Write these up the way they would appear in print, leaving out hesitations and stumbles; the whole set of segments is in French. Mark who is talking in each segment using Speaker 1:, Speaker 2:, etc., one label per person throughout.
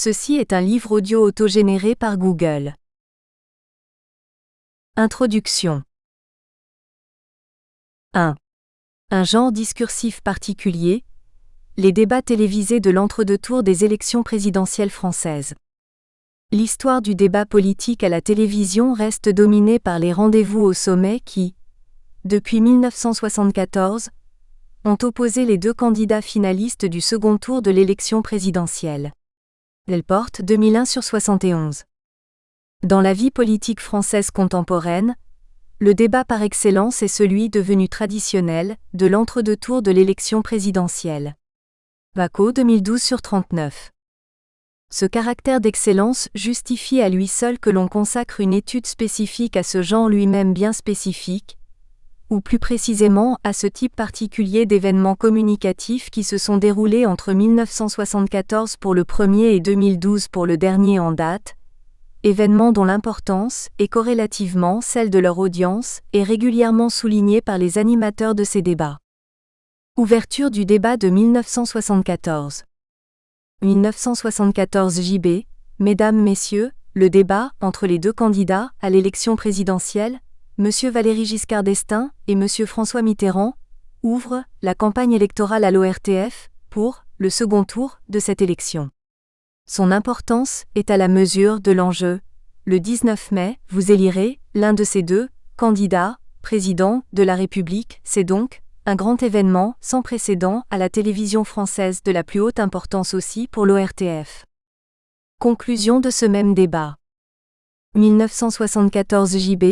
Speaker 1: Ceci est un livre audio autogénéré par Google. Introduction. 1. Un genre discursif particulier, les débats télévisés de l'entre-deux-tours des élections présidentielles françaises. L'histoire du débat politique à la télévision reste dominée par les rendez-vous au sommet qui, depuis 1974, ont opposé les deux candidats finalistes du second tour de l'élection présidentielle. Delporte 2001/71. Dans la vie politique française contemporaine, le débat par excellence est celui devenu traditionnel de l'entre-deux-tours de l'élection présidentielle. Vaco 2012/39. Ce caractère d'excellence justifie à lui seul que l'on consacre une étude spécifique à ce genre lui-même bien spécifique, ou plus précisément à ce type particulier d'événements communicatifs qui se sont déroulés entre 1974 pour le premier et 2012 pour le dernier en date, événements dont l'importance, et corrélativement celle de leur audience, est régulièrement soulignée par les animateurs de ces débats. Ouverture du débat de 1974. 1974 JB, Mesdames, Messieurs, le débat entre les deux candidats à l'élection présidentielle, M. Valéry Giscard d'Estaing et M. François Mitterrand, ouvre la campagne électorale à l'ORTF pour le second tour de cette élection. Son importance est à la mesure de l'enjeu. Le 19 mai, vous élirez l'un de ces deux candidats, président de la République. C'est donc un grand événement sans précédent à la télévision française de la plus haute importance aussi pour l'ORTF. Conclusion de ce même débat. 1974 JB,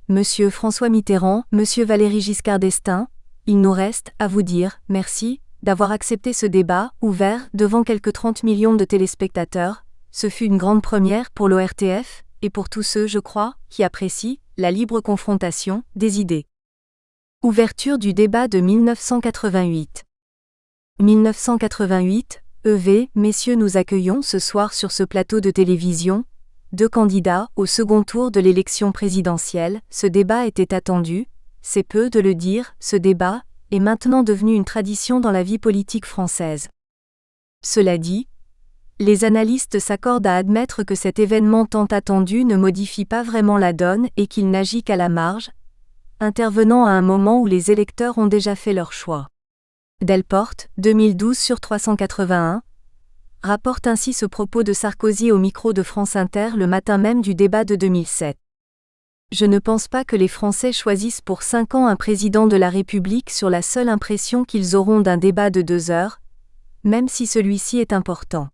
Speaker 1: Monsieur François Mitterrand, Monsieur Valéry Giscard d'Estaing, il nous reste à vous dire merci d'avoir accepté ce débat ouvert devant quelques 30 millions de téléspectateurs. Ce fut une grande première pour l'ORTF et pour tous ceux, je crois, qui apprécient la libre confrontation des idées. Ouverture du débat de 1988. 1988, EV, messieurs, nous accueillons ce soir sur ce plateau de télévision deux candidats au second tour de l'élection présidentielle. Ce débat était attendu, c'est peu de le dire, ce débat est maintenant devenu une tradition dans la vie politique française. Cela dit, les analystes s'accordent à admettre que cet événement tant attendu ne modifie pas vraiment la donne et qu'il n'agit qu'à la marge, intervenant à un moment où les électeurs ont déjà fait leur choix. Delporte, 2012/381, rapporte ainsi ce propos de Sarkozy au micro de France Inter le matin même du débat de 2007. Je ne pense pas que les Français choisissent pour 5 ans un président de la République sur la seule impression qu'ils auront d'un débat de 2 heures, même si celui-ci est important.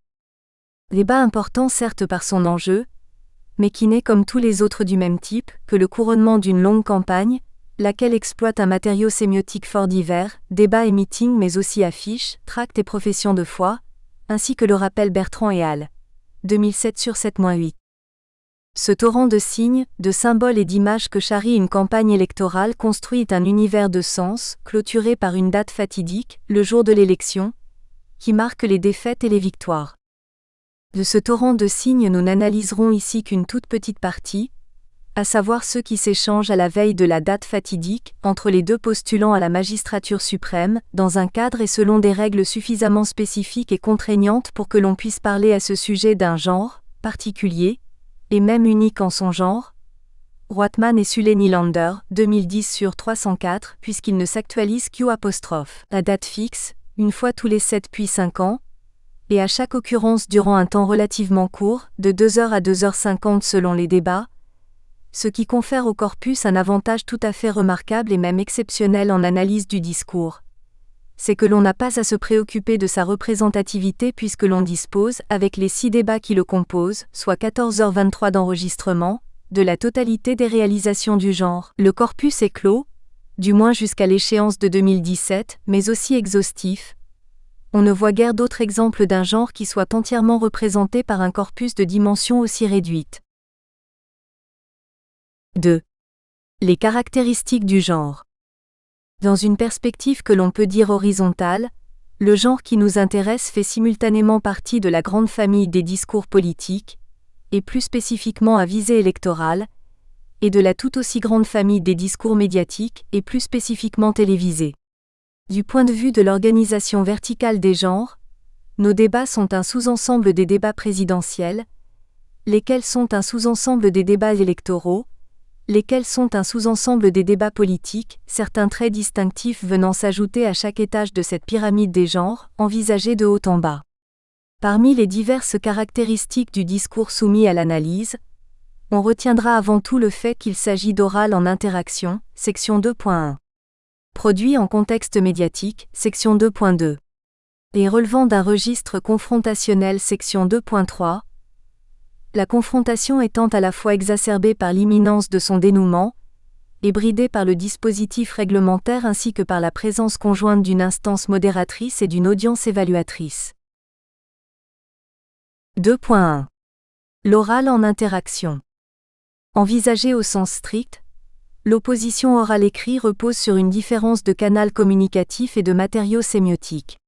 Speaker 1: Débat important certes par son enjeu, mais qui n'est comme tous les autres du même type que le couronnement d'une longue campagne, laquelle exploite un matériau sémiotique fort divers, débats et meetings mais aussi affiches, tracts et professions de foi, ainsi que le rappelle Bertrand et al. 2007/7-8. Ce torrent de signes, de symboles et d'images que charrie une campagne électorale construit un univers de sens, clôturé par une date fatidique, le jour de l'élection, qui marque les défaites et les victoires. De ce torrent de signes nous n'analyserons ici qu'une toute petite partie, à savoir ceux qui s'échangent à la veille de la date fatidique, entre les deux postulants à la magistrature suprême, dans un cadre et selon des règles suffisamment spécifiques et contraignantes pour que l'on puisse parler à ce sujet d'un genre particulier, et même unique en son genre. Roithman et Sully Nylander, 2010/304, puisqu'il ne s'actualise qu'à la date fixe, une fois tous les 7 puis 5 ans, et à chaque occurrence durant un temps relativement court, de 2 heures à 2h50 selon les débats, ce qui confère au corpus un avantage tout à fait remarquable et même exceptionnel en analyse du discours. C'est que l'on n'a pas à se préoccuper de sa représentativité puisque l'on dispose, avec les 6 débats qui le composent, soit 14h23 d'enregistrement, de la totalité des réalisations du genre. Le corpus est clos, du moins jusqu'à l'échéance de 2017, mais aussi exhaustif. On ne voit guère d'autres exemples d'un genre qui soit entièrement représenté par un corpus de dimension aussi réduite. 2. Les caractéristiques du genre. Dans une perspective que l'on peut dire horizontale, le genre qui nous intéresse fait simultanément partie de la grande famille des discours politiques, et plus spécifiquement à visée électorale, et de la tout aussi grande famille des discours médiatiques, et plus spécifiquement télévisés. Du point de vue de l'organisation verticale des genres, Nos débats sont un sous-ensemble des débats présidentiels, lesquels sont un sous-ensemble des débats électoraux, lesquels sont un sous-ensemble des débats politiques, certains traits distinctifs venant s'ajouter à chaque étage de cette pyramide des genres, envisagée de haut en bas. Parmi les diverses caractéristiques du discours soumis à l'analyse, on retiendra avant tout le fait qu'il s'agit d'oral en interaction, section 2.1. Produit en contexte médiatique, section 2.2. Et relevant d'un registre confrontationnel, section 2.3. La confrontation étant à la fois exacerbée par l'imminence de son dénouement, et bridée par le dispositif réglementaire ainsi que par la présence conjointe d'une instance modératrice et d'une audience évaluatrice. 2.1. L'oral en interaction. Envisagée au sens strict, l'opposition orale-écrit repose sur une différence de canal communicatif et de matériau sémiotique.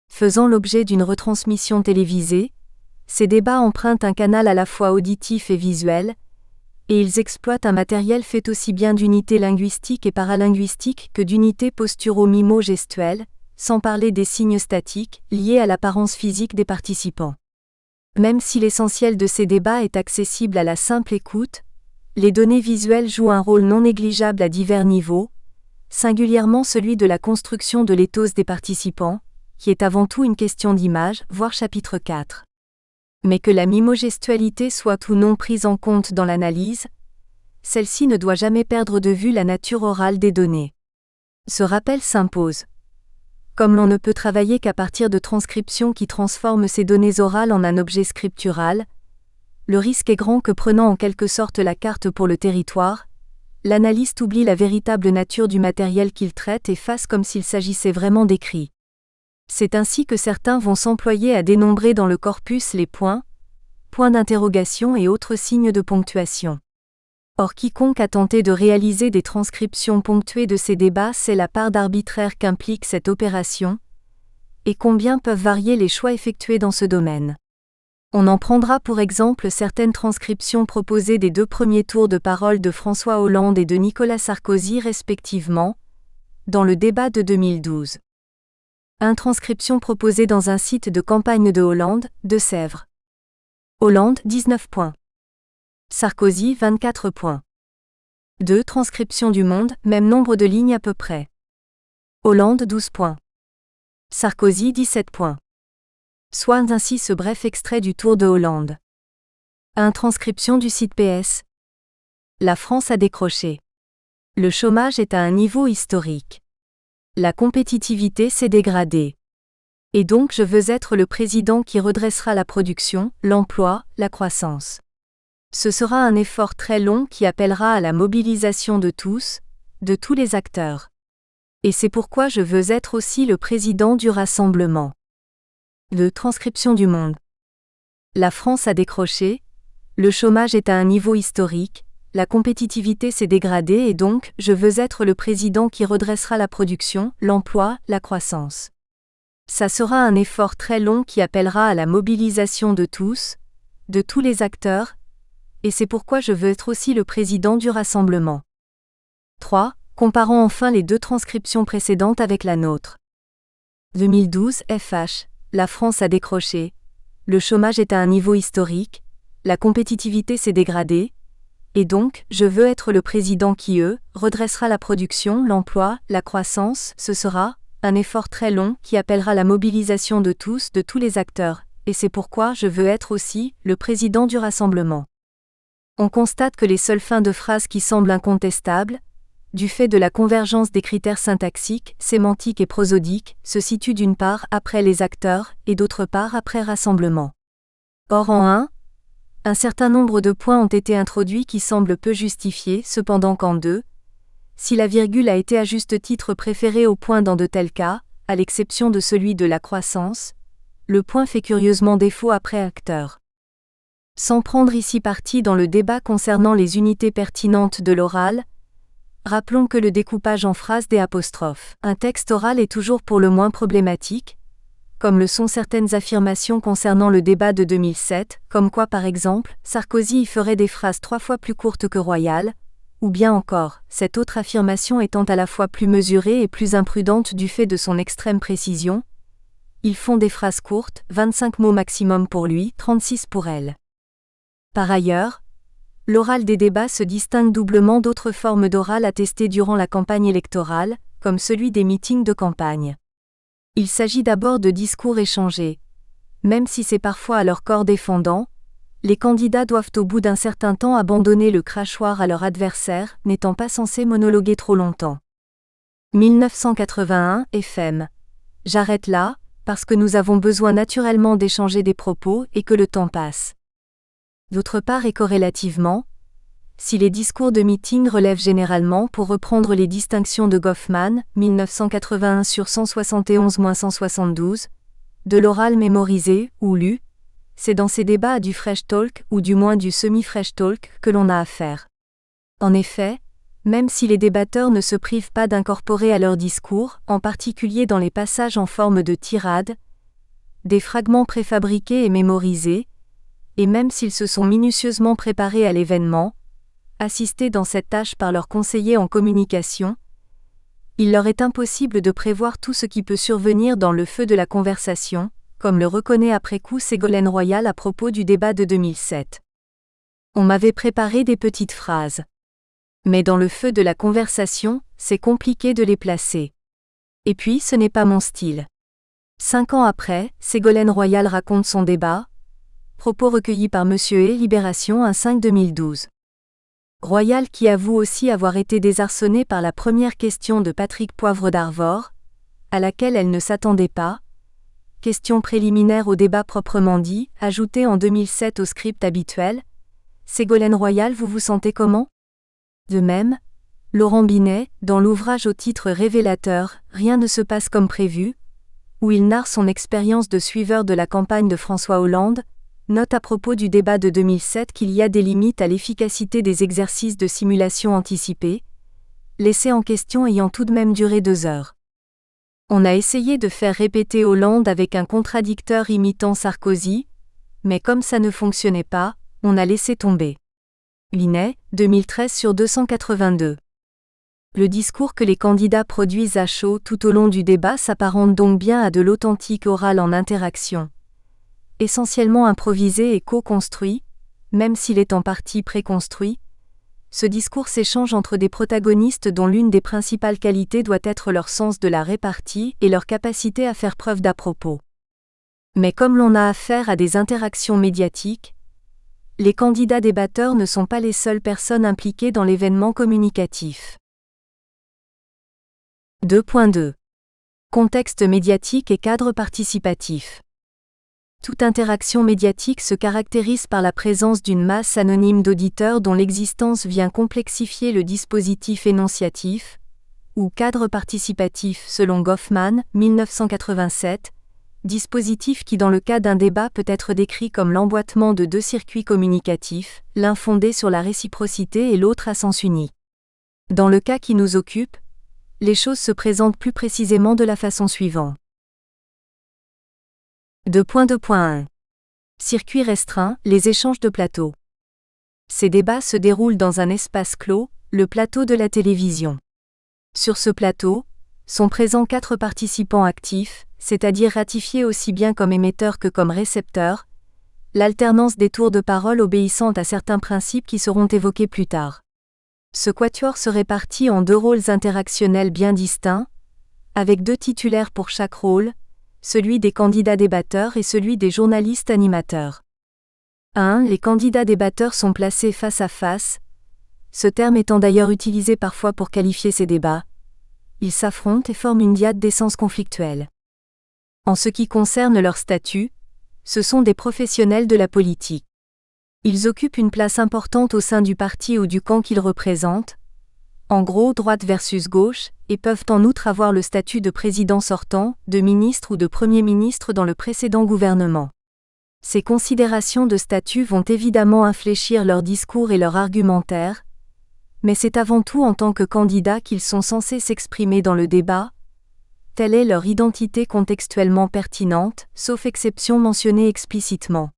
Speaker 1: Faisant l'objet d'une retransmission télévisée, ces débats empruntent un canal à la fois auditif et visuel, et ils exploitent un matériel fait aussi bien d'unités linguistiques et paralinguistiques que d'unités posturo-mimo-gestuelles, sans parler des signes statiques, liés à l'apparence physique des participants. Même si l'essentiel de ces débats est accessible à la simple écoute, les données visuelles jouent un rôle non négligeable à divers niveaux, singulièrement celui de la construction de l'éthos des participants, qui est avant tout une question d'image, voir chapitre 4. Mais que la mimogestualité soit ou non prise en compte dans l'analyse, celle-ci ne doit jamais perdre de vue la nature orale des données. Ce rappel s'impose. Comme l'on ne peut travailler qu'à partir de transcriptions qui transforment ces données orales en un objet scriptural, le risque est grand que prenant en quelque sorte la carte pour le territoire, l'analyste oublie la véritable nature du matériel qu'il traite et fasse comme s'il s'agissait vraiment d'écrits. C'est ainsi que certains vont s'employer à dénombrer dans le corpus les points d'interrogation et autres signes de ponctuation. Or quiconque a tenté de réaliser des transcriptions ponctuées de ces débats sait la part d'arbitraire qu'implique cette opération, et combien peuvent varier les choix effectués dans ce domaine. On en prendra pour exemple certaines transcriptions proposées des 2 premiers tours de parole de François Hollande et de Nicolas Sarkozy respectivement, dans le débat de 2012. Transcription proposée dans un site de campagne de Hollande, de Sèvres. Hollande 19 points. Sarkozy 24 points. 2 transcriptions du Monde, même nombre de lignes à peu près. Hollande 12 points. Sarkozy 17 points. Soit ainsi ce bref extrait du tour de Hollande. Transcription du site PS. La France a décroché. Le chômage est à un niveau historique. La compétitivité s'est dégradée. Et donc je veux être le président qui redressera la production, l'emploi, la croissance. Ce sera un effort très long qui appellera à la mobilisation de tous les acteurs. Et c'est pourquoi je veux être aussi le président du rassemblement. Transcription du Monde. La France a décroché, le chômage est à un niveau historique, la compétitivité s'est dégradée et donc, je veux être le président qui redressera la production, l'emploi, la croissance. Ça sera un effort très long qui appellera à la mobilisation de tous les acteurs, et c'est pourquoi je veux être aussi le président du rassemblement. 3. Comparons enfin les 2 transcriptions précédentes avec la nôtre. 2012 FH. La France a décroché, le chômage est à un niveau historique, la compétitivité s'est dégradée, et donc, je veux être le président qui, redressera la production, l'emploi, la croissance, ce sera un effort très long qui appellera la mobilisation de tous les acteurs, et c'est pourquoi je veux être aussi le président du rassemblement. On constate que les seules fins de phrase qui semblent incontestables, du fait de la convergence des critères syntaxiques, sémantiques et prosodiques, se situent d'une part après les acteurs et d'autre part après rassemblement. Or en 1, un certain nombre de points ont été introduits qui semblent peu justifiés, cependant qu'en 2, si la virgule a été à juste titre préférée au point dans de tels cas, à l'exception de celui de la croissance, le point fait curieusement défaut après acteur. Sans prendre ici parti dans le débat concernant les unités pertinentes de l'oral, rappelons que le découpage en phrases des apostrophes. Un texte oral est toujours pour le moins problématique, comme le sont certaines affirmations concernant le débat de 2007, comme quoi par exemple, Sarkozy y ferait des phrases 3 fois plus courtes que Royal, ou bien encore, cette autre affirmation étant à la fois plus mesurée et plus imprudente du fait de son extrême précision, Ils font des phrases courtes, 25 mots maximum pour lui, 36 pour elle. Par ailleurs, l'oral des débats se distingue doublement d'autres formes d'oral attestées durant la campagne électorale, comme celui des meetings de campagne. Il s'agit d'abord de discours échangés. Même si c'est parfois à leur corps défendant, les candidats doivent au bout d'un certain temps abandonner le crachoir à leur adversaire, n'étant pas censés monologuer trop longtemps. 1981 FM. J'arrête là, parce que nous avons besoin naturellement d'échanger des propos et que le temps passe. D'autre part et corrélativement, si les discours de meeting relèvent généralement, pour reprendre les distinctions de Goffman, 1981 sur 171-172, de l'oral mémorisé ou lu, c'est dans ces débats à du fresh talk ou du moins du semi-fresh talk que l'on a affaire. En effet, même si les débatteurs ne se privent pas d'incorporer à leur discours, en particulier dans les passages en forme de tirade, des fragments préfabriqués et mémorisés, et même s'ils se sont minutieusement préparés à l'événement, assistés dans cette tâche par leurs conseillers en communication, il leur est impossible de prévoir tout ce qui peut survenir dans le feu de la conversation, comme le reconnaît après coup Ségolène Royal à propos du débat de 2007. On m'avait préparé des petites phrases. Mais dans le feu de la conversation, c'est compliqué de les placer. Et puis ce n'est pas mon style. 5 ans après, Ségolène Royal raconte son débat, propos recueillis par Monsieur et Libération un 5 2012. Royal qui avoue aussi avoir été désarçonnée par la première question de Patrick Poivre d'Arvor, à laquelle elle ne s'attendait pas, question préliminaire au débat proprement dit, ajoutée en 2007 au script habituel. Ségolène Royal, vous vous sentez comment ? De même, Laurent Binet, dans l'ouvrage au titre révélateur « Rien ne se passe comme prévu », où il narre son expérience de suiveur de la campagne de François Hollande, note à propos du débat de 2007 qu'il y a des limites à l'efficacité des exercices de simulation anticipée, l'essai en question ayant tout de même duré 2 heures. On a essayé de faire répéter Hollande avec un contradicteur imitant Sarkozy, mais comme ça ne fonctionnait pas, on a laissé tomber. Binet, 2013 sur 282. Le discours que les candidats produisent à chaud tout au long du débat s'apparente donc bien à de l'authentique oral en interaction. Essentiellement improvisé et co-construit, même s'il est en partie préconstruit, ce discours s'échange entre des protagonistes dont l'une des principales qualités doit être leur sens de la répartie et leur capacité à faire preuve d'à-propos. Mais comme l'on a affaire à des interactions médiatiques, les candidats débatteurs ne sont pas les seules personnes impliquées dans l'événement communicatif. 2.2. Contexte médiatique et cadre participatif. Toute interaction médiatique se caractérise par la présence d'une masse anonyme d'auditeurs dont l'existence vient complexifier le dispositif énonciatif, ou cadre participatif selon Goffman, 1987, dispositif qui dans le cas d'un débat peut être décrit comme l'emboîtement de 2 circuits communicatifs, l'un fondé sur la réciprocité et l'autre à sens unique. Dans le cas qui nous occupe, les choses se présentent plus précisément de la façon suivante. 2.2.1. Circuit restreint, les échanges de plateau. Ces débats se déroulent dans un espace clos, le plateau de la télévision. Sur ce plateau, sont présents 4 participants actifs, c'est-à-dire ratifiés aussi bien comme émetteurs que comme récepteurs, l'alternance des tours de parole obéissant à certains principes qui seront évoqués plus tard. Ce quatuor se répartit en 2 rôles interactionnels bien distincts, avec 2 titulaires pour chaque rôle, celui des candidats débatteurs et celui des journalistes animateurs. 1. Les candidats débatteurs sont placés face à face, ce terme étant d'ailleurs utilisé parfois pour qualifier ces débats. Ils s'affrontent et forment une diade d'essence conflictuelle. En ce qui concerne leur statut, ce sont des professionnels de la politique. Ils occupent une place importante au sein du parti ou du camp qu'ils représentent, en gros droite versus gauche, et peuvent en outre avoir le statut de président sortant, de ministre ou de premier ministre dans le précédent gouvernement. Ces considérations de statut vont évidemment infléchir leur discours et leur argumentaire, mais c'est avant tout en tant que candidats qu'ils sont censés s'exprimer dans le débat. Telle est leur identité contextuellement pertinente, sauf exception mentionnée explicitement.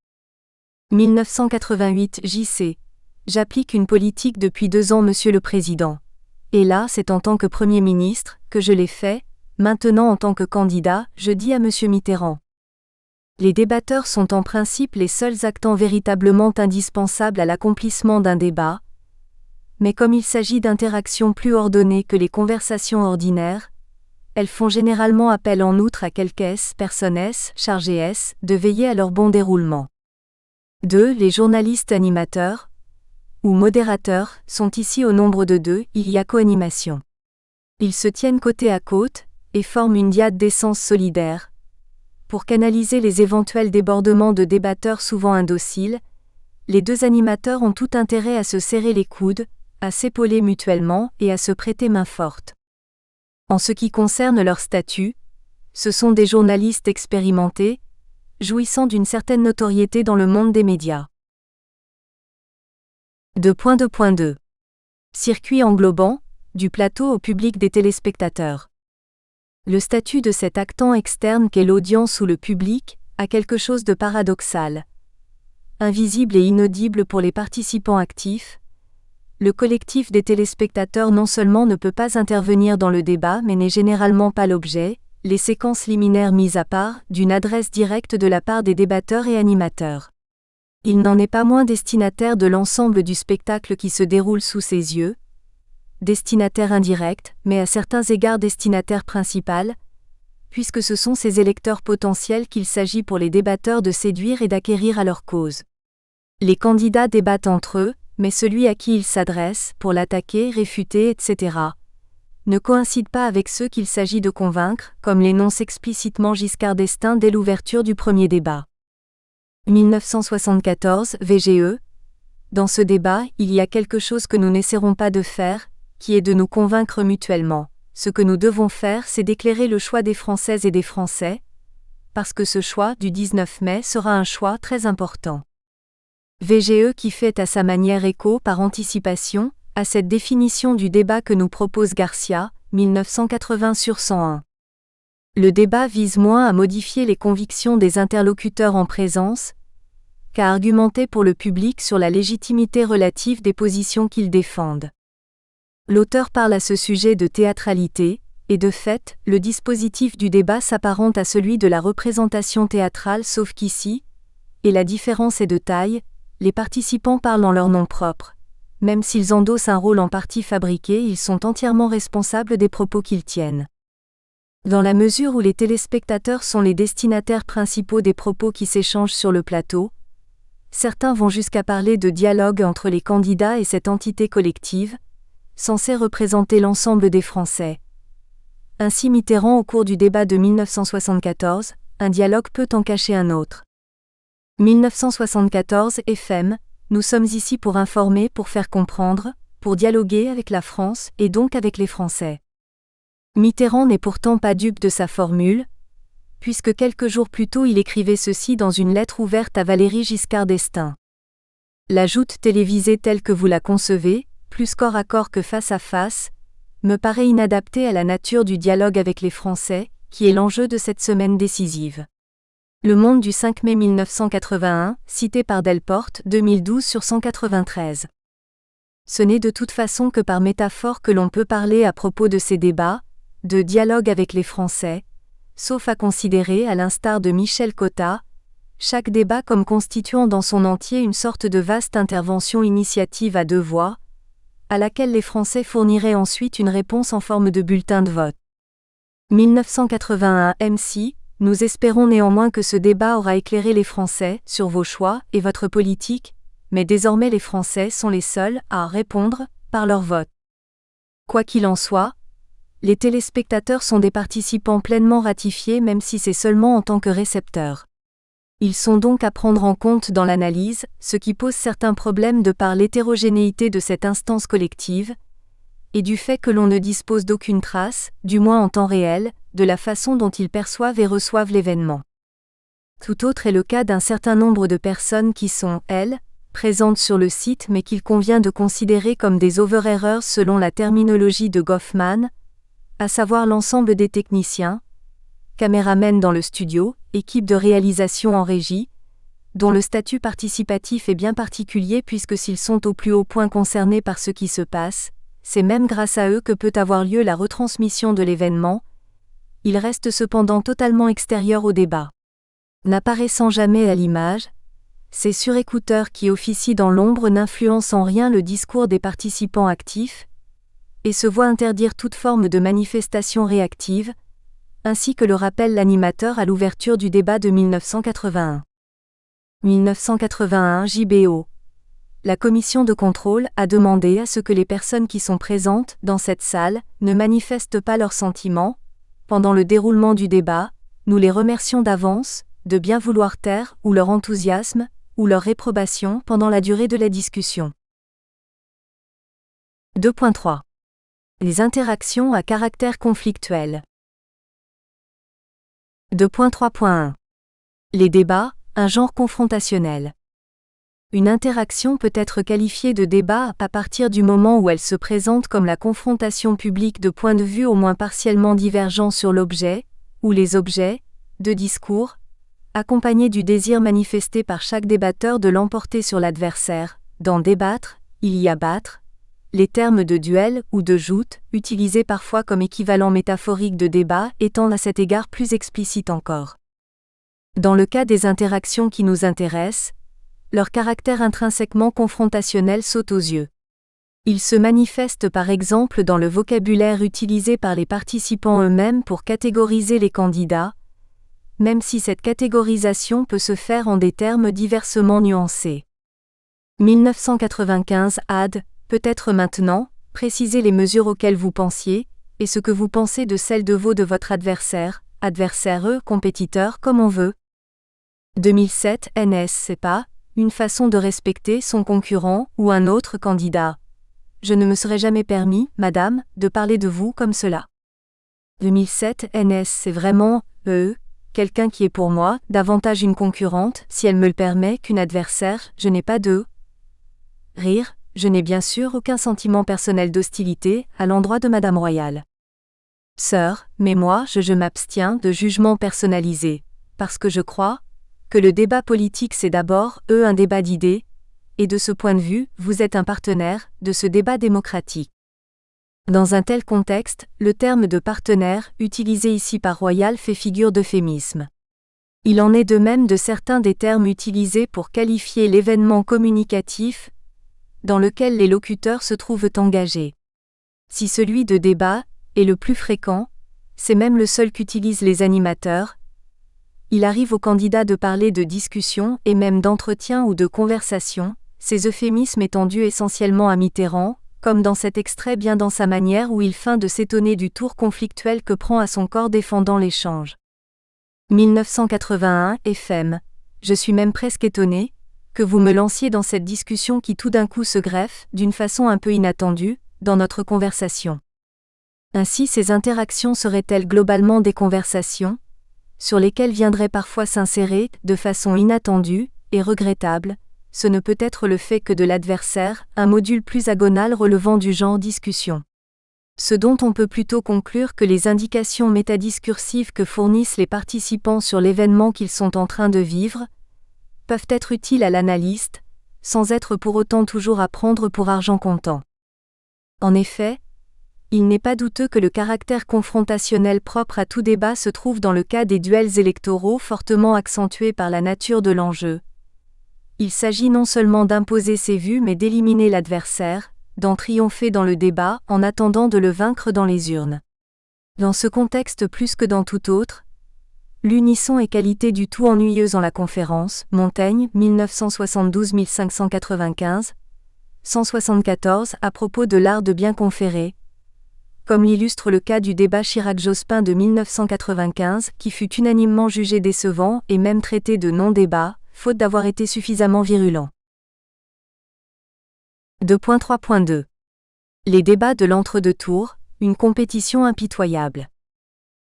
Speaker 1: 1988 JC. J'applique une politique depuis 2 ans, Monsieur le Président. Et là, c'est en tant que Premier ministre que je l'ai fait, Maintenant en tant que candidat, je dis à M. Mitterrand. Les débatteurs sont en principe les seuls acteurs véritablement indispensables à l'accomplissement d'un débat, mais comme il s'agit d'interactions plus ordonnées que les conversations ordinaires, elles font généralement appel en outre à quelques personnes chargées de veiller à leur bon déroulement. 2. Les journalistes animateurs, ou modérateurs, sont ici au nombre de 2, il y a co-animation. Ils se tiennent côte à côte, et forment une dyade d'essence solidaire. Pour canaliser les éventuels débordements de débatteurs souvent indociles, les 2 animateurs ont tout intérêt à se serrer les coudes, à s'épauler mutuellement et à se prêter main forte. En ce qui concerne leur statut, ce sont des journalistes expérimentés, jouissant d'une certaine notoriété dans le monde des médias. 2.2.2 Circuit englobant, du plateau au public des téléspectateurs. Le statut de cet actant externe qu'est l'audience ou le public a quelque chose de paradoxal. Invisible et inaudible pour les participants actifs, le collectif des téléspectateurs non seulement ne peut pas intervenir dans le débat mais n'est généralement pas l'objet, les séquences liminaires mises à part, d'une adresse directe de la part des débatteurs et animateurs. Il n'en est pas moins destinataire de l'ensemble du spectacle qui se déroule sous ses yeux, destinataire indirect, mais à certains égards destinataire principal, puisque ce sont ces électeurs potentiels qu'il s'agit pour les débatteurs de séduire et d'acquérir à leur cause. Les candidats débattent entre eux, mais celui à qui ils s'adressent, pour l'attaquer, réfuter, etc., ne coïncide pas avec ceux qu'il s'agit de convaincre, comme l'énonce explicitement Giscard d'Estaing dès l'ouverture du premier débat. 1974, VGE. Dans ce débat, il y a quelque chose que nous n'essaierons pas de faire, qui est de nous convaincre mutuellement. Ce que nous devons faire, c'est d'éclairer le choix des Françaises et des Français, parce que ce choix du 19 mai sera un choix très important. VGE qui fait à sa manière écho par anticipation, à cette définition du débat que nous propose Garcia, 1980/101. Le débat vise moins à modifier les convictions des interlocuteurs en présence, qu'à argumenter pour le public sur la légitimité relative des positions qu'ils défendent. L'auteur parle à ce sujet de théâtralité, et de fait, le dispositif du débat s'apparente à celui de la représentation théâtrale sauf qu'ici, et la différence est de taille, les participants parlent en leur nom propre. Même s'ils endossent un rôle en partie fabriqué, ils sont entièrement responsables des propos qu'ils tiennent. Dans la mesure où les téléspectateurs sont les destinataires principaux des propos qui s'échangent sur le plateau, certains vont jusqu'à parler de dialogue entre les candidats et cette entité collective, censée représenter l'ensemble des Français. Ainsi Mitterrand au cours du débat de 1974, un dialogue peut en cacher un autre. 1974 FM, nous sommes ici pour informer, pour faire comprendre, pour dialoguer avec la France et donc avec les Français. Mitterrand n'est pourtant pas dupe de sa formule, puisque quelques jours plus tôt il écrivait ceci dans une lettre ouverte à Valéry Giscard d'Estaing. La joute télévisée telle que vous la concevez, plus corps à corps que face à face, me paraît inadaptée à la nature du dialogue avec les Français, qui est l'enjeu de cette semaine décisive. Le Monde du 5 mai 1981, cité par Delporte, 2012/193. Ce n'est de toute façon que par métaphore que l'on peut parler à propos de ces débats, de dialogue avec les Français, sauf à considérer, à l'instar de Michel Cotta, chaque débat comme constituant dans son entier une sorte de vaste intervention initiative à 2 voix, à laquelle les Français fourniraient ensuite une réponse en forme de bulletin de vote. 1981 MC, nous espérons néanmoins que ce débat aura éclairé les Français sur vos choix et votre politique, mais désormais les Français sont les seuls à répondre par leur vote. Quoi qu'il en soit, les téléspectateurs sont des participants pleinement ratifiés même si c'est seulement en tant que récepteurs. Ils sont donc à prendre en compte dans l'analyse, ce qui pose certains problèmes de par l'hétérogénéité de cette instance collective, et du fait que l'on ne dispose d'aucune trace, du moins en temps réel, de la façon dont ils perçoivent et reçoivent l'événement. Tout autre est le cas d'un certain nombre de personnes qui sont, elles, présentes sur le site mais qu'il convient de considérer comme des over-errors selon la terminologie de Goffman, à savoir l'ensemble des techniciens, caméramen dans le studio, équipe de réalisation en régie, dont le statut participatif est bien particulier puisque s'ils sont au plus haut point concernés par ce qui se passe, c'est même grâce à eux que peut avoir lieu la retransmission de l'événement, il reste cependant totalement extérieur au débat. N'apparaissant jamais à l'image, ces surécouteurs qui officient dans l'ombre n'influencent en rien le discours des participants actifs, et se voient interdire toute forme de manifestation réactive, ainsi que le rappelle l'animateur à l'ouverture du débat de 1981. 1981 JBO. La commission de contrôle a demandé à ce que les personnes qui sont présentes dans cette salle ne manifestent pas leurs sentiments. Pendant le déroulement du débat, nous les remercions d'avance de bien vouloir taire ou leur enthousiasme ou leur réprobation pendant la durée de la discussion. 2.3. Les interactions à caractère conflictuel. 2.3.1. Les débats, un genre confrontationnel. Une interaction peut être qualifiée de débat à partir du moment où elle se présente comme la confrontation publique de points de vue au moins partiellement divergents sur l'objet, ou les objets, de discours, accompagnée du désir manifesté par chaque débatteur de l'emporter sur l'adversaire. Dans débattre, il y a battre, les termes de duel ou de joute, utilisés parfois comme équivalent métaphorique de débat, étant à cet égard plus explicite encore. Dans le cas des interactions qui nous intéressent, leur caractère intrinsèquement confrontationnel saute aux yeux. Il se manifeste par exemple dans le vocabulaire utilisé par les participants eux-mêmes pour catégoriser les candidats, même si cette catégorisation peut se faire en des termes diversement nuancés. 1995 ad. Peut-être maintenant, précisez les mesures auxquelles vous pensiez, et ce que vous pensez de celles de votre adversaire, compétiteur comme on veut. 2007 NS c'est pas une façon de respecter son concurrent ou un autre candidat. Je ne me serais jamais permis, madame, de parler de vous comme cela. 2007 NS c'est vraiment, quelqu'un qui est pour moi, davantage une concurrente, si elle me le permet, qu'une adversaire, je n'ai pas de rire. Je n'ai bien sûr aucun sentiment personnel d'hostilité à l'endroit de Madame Royale. Sœur, mais moi je m'abstiens de jugement personnalisé, parce que je crois que le débat politique c'est d'abord, un débat d'idées, et de ce point de vue, vous êtes un partenaire de ce débat démocratique. Dans un tel contexte, le terme de partenaire, utilisé ici par Royal, fait figure d'euphémisme. Il en est de même de certains des termes utilisés pour qualifier l'événement communicatif dans lequel les locuteurs se trouvent engagés. Si celui de débat est le plus fréquent, c'est même le seul qu'utilisent les animateurs, il arrive aux candidats de parler de discussion et même d'entretien ou de conversation, ces euphémismes étant dus essentiellement à Mitterrand, comme dans cet extrait bien dans sa manière où il feint de s'étonner du tour conflictuel que prend à son corps défendant l'échange. 1981 FM. Je suis même presque étonné que vous me lanciez dans cette discussion qui tout d'un coup se greffe, d'une façon un peu inattendue, dans notre conversation. Ainsi ces interactions seraient-elles globalement des conversations, sur lesquelles viendrait parfois s'insérer, de façon inattendue, et regrettable, ce ne peut être le fait que de l'adversaire, un module plus agonal relevant du genre discussion. Ce dont on peut plutôt conclure que les indications métadiscursives que fournissent les participants sur l'événement qu'ils sont en train de vivre, peuvent être utiles à l'analyste, sans être pour autant toujours à prendre pour argent comptant. En effet, il n'est pas douteux que le caractère confrontationnel propre à tout débat se trouve dans le cas des duels électoraux fortement accentués par la nature de l'enjeu. Il s'agit non seulement d'imposer ses vues mais d'éliminer l'adversaire, d'en triompher dans le débat en attendant de le vaincre dans les urnes. Dans ce contexte plus que dans tout autre, l'unisson est qualité du tout ennuyeuse en la conférence, Montaigne, 1972-1595, 174 à propos de l'art de bien conférer, comme l'illustre le cas du débat Chirac-Jospin de 1995 qui fut unanimement jugé décevant et même traité de non-débat, faute d'avoir été suffisamment virulent. 2.3.2. Les débats de l'entre-deux tours, une compétition impitoyable.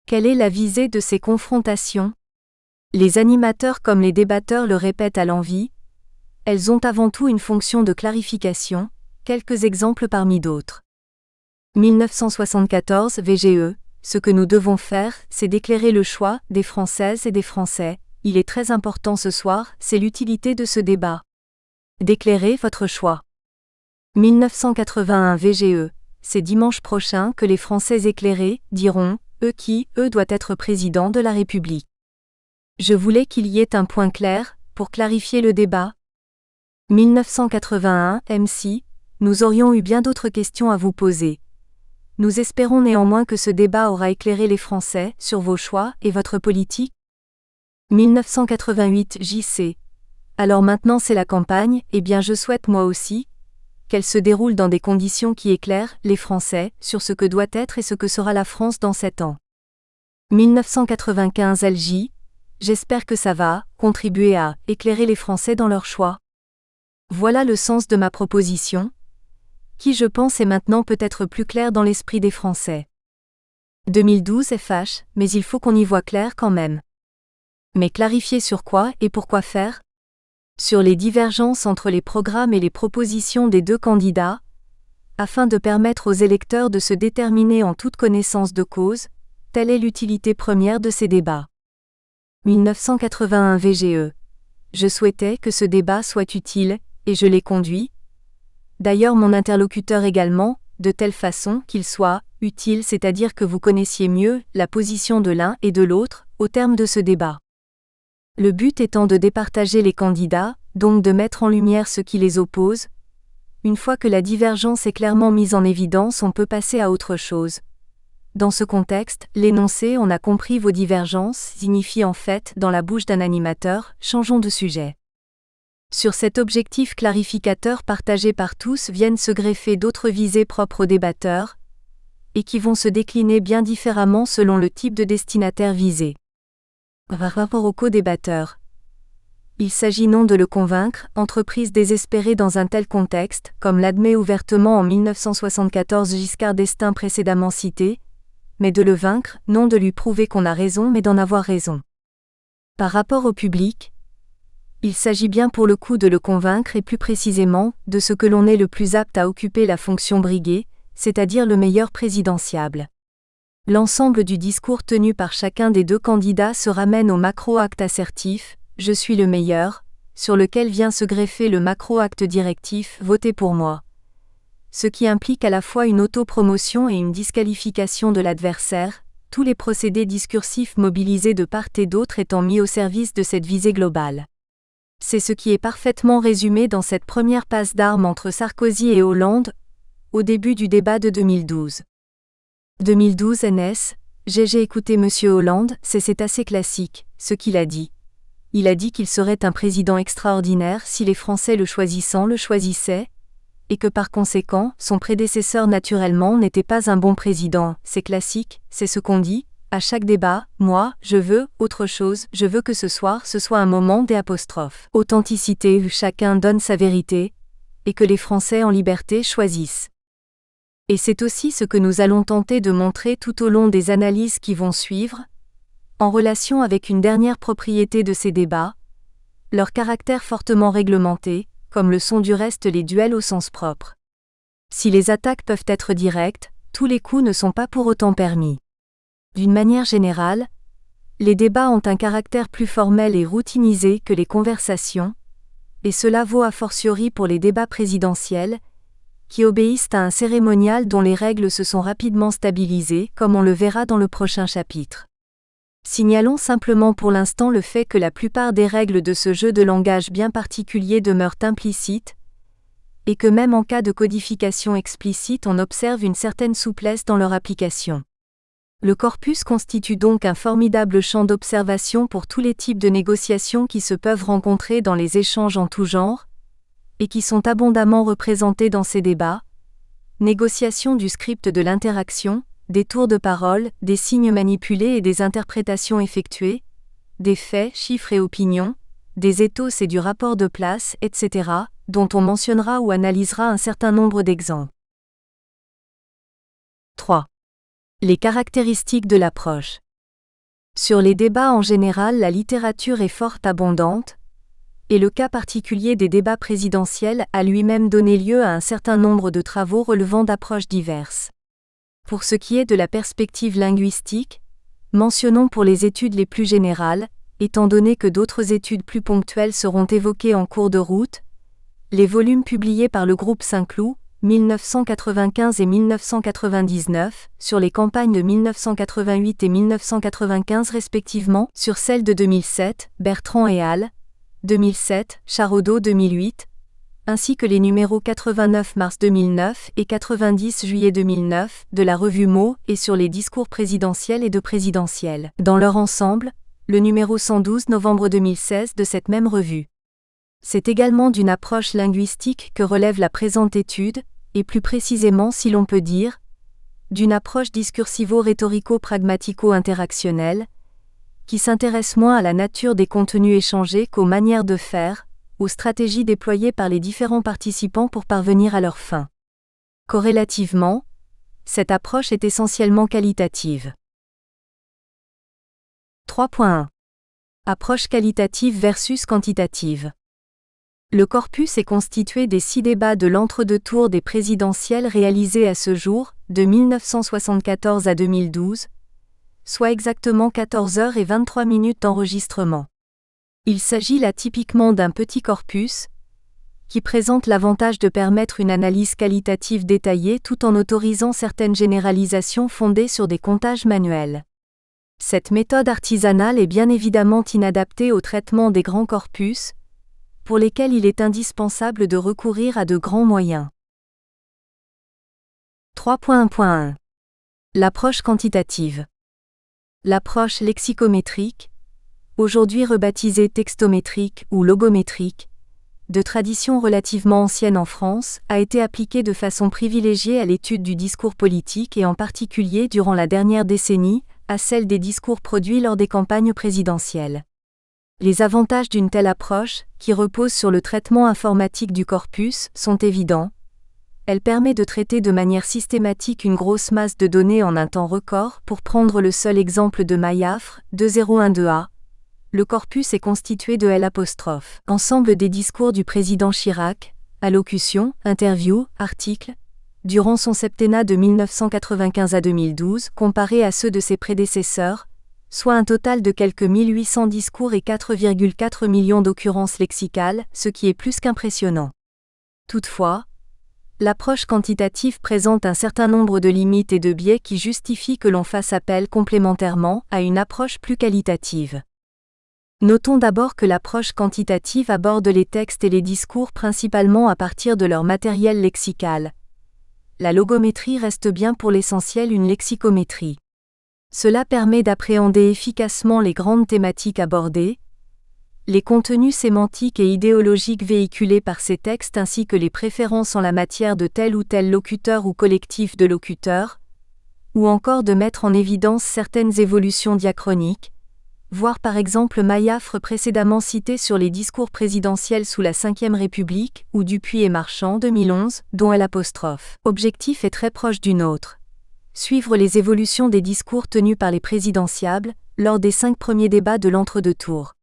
Speaker 1: Quelle est la visée de ces confrontations ? Les animateurs comme les débatteurs le répètent à l'envi, elles ont avant tout une fonction de clarification, quelques exemples parmi d'autres. 1974 VGE, ce que nous devons faire, c'est d'éclairer le choix des Françaises et des Français. Il est très important ce soir, c'est l'utilité de ce débat. D'éclairer votre choix. 1981 VGE, c'est dimanche prochain que les Français éclairés diront doit être président de la République. Je voulais qu'il y ait un point clair, pour clarifier le débat. 1981, MC, nous aurions eu bien d'autres questions à vous poser. Nous espérons néanmoins que ce débat aura éclairé les Français sur vos choix et votre politique. 1988 JC. Alors maintenant c'est la campagne, eh bien je souhaite moi aussi qu'elle se déroule dans des conditions qui éclairent les Français sur ce que doit être et ce que sera la France dans 7 ans. 1995 LJ. J'espère que ça va contribuer à éclairer les Français dans leurs choix. Voilà le sens de ma proposition, qui je pense est maintenant peut-être plus clair dans l'esprit des Français. 2012 FH, mais il faut qu'on y voit clair quand même. Mais clarifier sur quoi et pourquoi faire ? Sur les divergences entre les programmes et les propositions des deux candidats, afin de permettre aux électeurs de se déterminer en toute connaissance de cause, telle est l'utilité première de ces débats. 1981 VGE. Je souhaitais que ce débat soit utile, et je l'ai conduit. D'ailleurs mon interlocuteur également, de telle façon qu'il soit utile, c'est-à-dire que vous connaissiez mieux la position de l'un et de l'autre, au terme de ce débat. Le but étant de départager les candidats, donc de mettre en lumière ce qui les oppose. Une fois que la divergence est clairement mise en évidence, on peut passer à autre chose. Dans ce contexte, l'énoncé « on a compris vos divergences » signifie en fait, dans la bouche d'un animateur, changeons de sujet. Sur cet objectif clarificateur partagé par tous viennent se greffer d'autres visées propres aux débatteurs, et qui vont se décliner bien différemment selon le type de destinataire visé. Par rapport au co-débatteur, il s'agit non de le convaincre, entreprise désespérée dans un tel contexte, comme l'admet ouvertement en 1974 Giscard d'Estaing précédemment cité, mais de le vaincre, non de lui prouver qu'on a raison mais d'en avoir raison. Par rapport au public, il s'agit bien pour le coup de le convaincre et plus précisément, de ce que l'on est le plus apte à occuper la fonction briguée, c'est-à-dire le meilleur présidentiable. L'ensemble du discours tenu par chacun des deux candidats se ramène au macro-acte assertif, « Je suis le meilleur », sur lequel vient se greffer le macro-acte directif « Votez pour moi », ce qui implique à la fois une autopromotion et une disqualification de l'adversaire, tous les procédés discursifs mobilisés de part et d'autre étant mis au service de cette visée globale. C'est ce qui est parfaitement résumé dans cette première passe d'armes entre Sarkozy et Hollande, au début du débat de 2012. 2012 NS, j'ai écouté Monsieur Hollande, c'est assez classique, ce qu'il a dit. Il a dit qu'il serait un président extraordinaire si les Français le choisissaient, et que par conséquent, son prédécesseur naturellement n'était pas un bon président, c'est classique, c'est ce qu'on dit, à chaque débat, moi, je veux, autre chose, je veux que ce soir ce soit un moment des apostrophes. Authenticité où chacun donne sa vérité, et que les Français en liberté choisissent. Et c'est aussi ce que nous allons tenter de montrer tout au long des analyses qui vont suivre, en relation avec une dernière propriété de ces débats, leur caractère fortement réglementé, comme le sont du reste les duels au sens propre. Si les attaques peuvent être directes, tous les coups ne sont pas pour autant permis. D'une manière générale, les débats ont un caractère plus formel et routinisé que les conversations, et cela vaut a fortiori pour les débats présidentiels, qui obéissent à un cérémonial dont les règles se sont rapidement stabilisées, comme on le verra dans le prochain chapitre. Signalons simplement pour l'instant le fait que la plupart des règles de ce jeu de langage bien particulier demeurent implicites, et que même en cas de codification explicite on observe une certaine souplesse dans leur application. Le corpus constitue donc un formidable champ d'observation pour tous les types de négociations qui se peuvent rencontrer dans les échanges en tout genre, et qui sont abondamment représentés dans ces débats, négociation du script de l'interaction, des tours de parole, des signes manipulés et des interprétations effectuées, des faits, chiffres et opinions, des ethos et du rapport de place, etc., dont on mentionnera ou analysera un certain nombre d'exemples. 3. Les caractéristiques de l'approche. Sur les débats en général, la littérature est fort abondante, et le cas particulier des débats présidentiels a lui-même donné lieu à un certain nombre de travaux relevant d'approches diverses. Pour ce qui est de la perspective linguistique, mentionnons pour les études les plus générales, étant donné que d'autres études plus ponctuelles seront évoquées en cours de route, les volumes publiés par le groupe Saint-Cloud, 1995 et 1999, sur les campagnes de 1988 et 1995 respectivement, sur celle de 2007, Bertrand et al. 2007, Charodeau 2008, ainsi que les numéros 89 mars 2009 et 90 juillet 2009 de la revue Mots et sur les discours présidentiels et de présidentiels. Dans leur ensemble, le numéro 112 novembre 2016 de cette même revue. C'est également d'une approche linguistique que relève la présente étude, et plus précisément si l'on peut dire, d'une approche discursivo-rhétorico-pragmatico-interactionnelle, qui s'intéresse moins à la nature des contenus échangés qu'aux manières de faire, aux stratégies déployées par les différents participants pour parvenir à leurs fins. Corrélativement, cette approche est essentiellement qualitative. 3.1. Approche qualitative versus quantitative. Le corpus est constitué des 6 débats de l'entre-deux tours des présidentielles réalisés à ce jour, de 1974 à 2012, soit exactement 14h23 d'enregistrement. Il s'agit là typiquement d'un petit corpus, qui présente l'avantage de permettre une analyse qualitative détaillée tout en autorisant certaines généralisations fondées sur des comptages manuels. Cette méthode artisanale est bien évidemment inadaptée au traitement des grands corpus, pour lesquels il est indispensable de recourir à de grands moyens. 3.1.1. L'approche quantitative. L'approche lexicométrique, aujourd'hui rebaptisée textométrique ou logométrique, de tradition relativement ancienne en France, a été appliquée de façon privilégiée à l'étude du discours politique et en particulier durant la dernière décennie, à celle des discours produits lors des campagnes présidentielles. Les avantages d'une telle approche, qui repose sur le traitement informatique du corpus, sont évidents. Elle permet de traiter de manière systématique une grosse masse de données en un temps record. Pour prendre le seul exemple de Maillafre, 2012a, le corpus est constitué de L', ensemble des discours du président Chirac, allocutions, interviews, articles, durant son septennat de 1995 à 2012, comparé à ceux de ses prédécesseurs, soit un total de quelques 1800 discours et 4,4 millions d'occurrences lexicales, ce qui est plus qu'impressionnant. Toutefois, l'approche quantitative présente un certain nombre de limites et de biais qui justifient que l'on fasse appel complémentairement à une approche plus qualitative. Notons d'abord que l'approche quantitative aborde les textes et les discours principalement à partir de leur matériel lexical. La logométrie reste bien pour l'essentiel une lexicométrie. Cela permet d'appréhender efficacement les grandes thématiques abordées, les contenus sémantiques et idéologiques véhiculés par ces textes ainsi que les préférences en la matière de tel ou tel locuteur ou collectif de locuteurs, ou encore de mettre en évidence certaines évolutions diachroniques, voir par exemple Maillafre précédemment cité sur les discours présidentiels sous la Ve République ou Dupuis et Marchand 2011, dont L'. Objectif est très proche du nôtre. Suivre les évolutions des discours tenus par les présidentiables, lors des 5 premiers débats de l'entre-deux tours.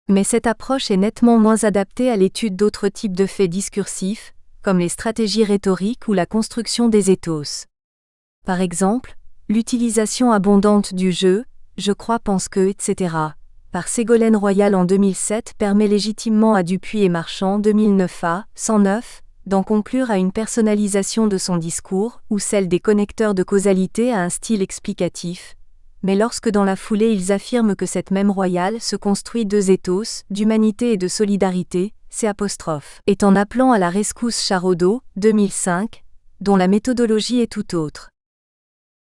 Speaker 1: Mais cette approche est nettement moins adaptée à l'étude d'autres types de faits discursifs, comme les stratégies rhétoriques ou la construction des ethos. Par exemple, l'utilisation abondante du je, je crois, pense que, etc., par Ségolène Royal en 2007 permet légitimement à Dupuis et Marchand 2009a, 109, d'en conclure à une personnalisation de son discours, ou celle des connecteurs de causalité à un style explicatif, mais lorsque dans la foulée ils affirment que cette même Royal se construit 2 ethos, d'humanité et de solidarité, est en appelant à la rescousse Charodeau, 2005, dont la méthodologie est tout autre.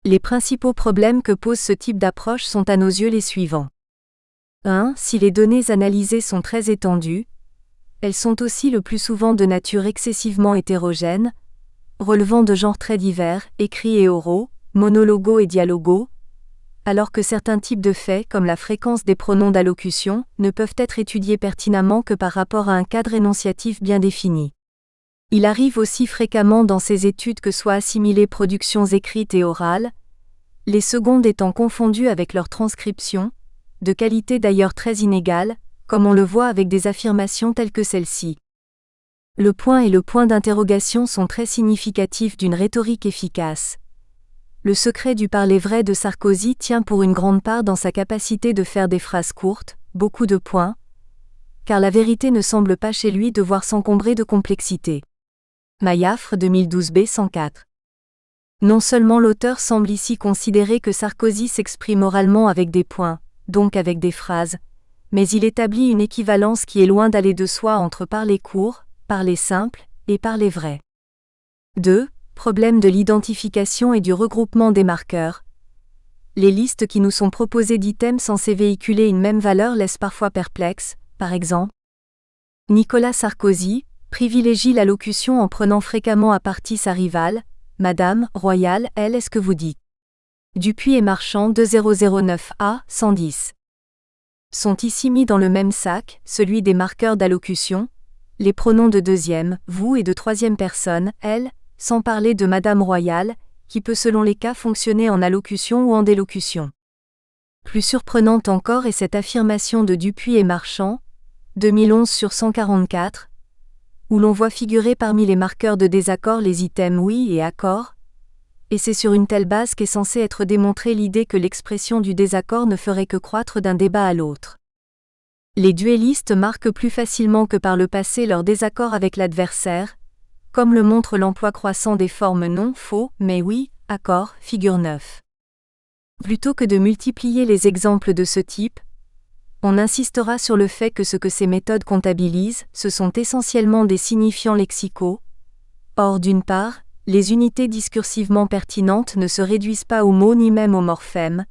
Speaker 1: Les principaux problèmes que pose ce type d'approche sont à nos yeux les suivants. 1. Si les données analysées sont très étendues, elles sont aussi le plus souvent de nature excessivement hétérogène, relevant de genres très divers, écrits et oraux, monologaux et dialogaux, alors que certains types de faits comme la fréquence des pronoms d'allocution ne peuvent être étudiés pertinemment que par rapport à un cadre énonciatif bien défini. Il arrive aussi fréquemment dans ces études que soient assimilées productions écrites et orales, les secondes étant confondues avec leur transcription, de qualité d'ailleurs très inégale, comme on le voit avec des affirmations telles que celle-ci. Le point et le point d'interrogation sont très significatifs d'une rhétorique efficace. Le secret du parler vrai de Sarkozy tient pour une grande part dans sa capacité de faire des phrases courtes, beaucoup de points, car la vérité ne semble pas chez lui devoir s'encombrer de complexité. Mayafre 2012b 104. Non seulement l'auteur semble ici considérer que Sarkozy s'exprime oralement avec des points, donc avec des phrases, mais il établit une équivalence qui est loin d'aller de soi entre parler court, parler simple, et parler vrai. 2. Problème de l'identification et du regroupement des marqueurs. Les listes qui nous sont proposées d'items censés véhiculer une même valeur laissent parfois perplexes, par exemple. Nicolas Sarkozy privilégie l'allocution en prenant fréquemment à partie sa rivale, Madame Royale, elle est-ce que vous dites. Dupuis et Marchand 2009A 110. Sont ici mis dans le même sac, celui des marqueurs d'allocution, les pronoms de deuxième, vous et de troisième personne, elle, sans parler de Madame Royale, qui peut selon les cas fonctionner en allocution ou en délocution. Plus surprenante encore est cette affirmation de Dupuis et Marchand, 2011 sur 144, où l'on voit figurer parmi les marqueurs de désaccord les items oui et accord, et c'est sur une telle base qu'est censée être démontrée l'idée que l'expression du désaccord ne ferait que croître d'un débat à l'autre. Les duellistes marquent plus facilement que par le passé leur désaccord avec l'adversaire, comme le montre l'emploi croissant des formes non, faux, mais oui, accord, figure 9. Plutôt que de multiplier les exemples de ce type, on insistera sur le fait que ce que ces méthodes comptabilisent, ce sont essentiellement des signifiants lexicaux. Or, d'une part, les unités discursivement pertinentes ne se réduisent pas aux mots ni même aux morphèmes.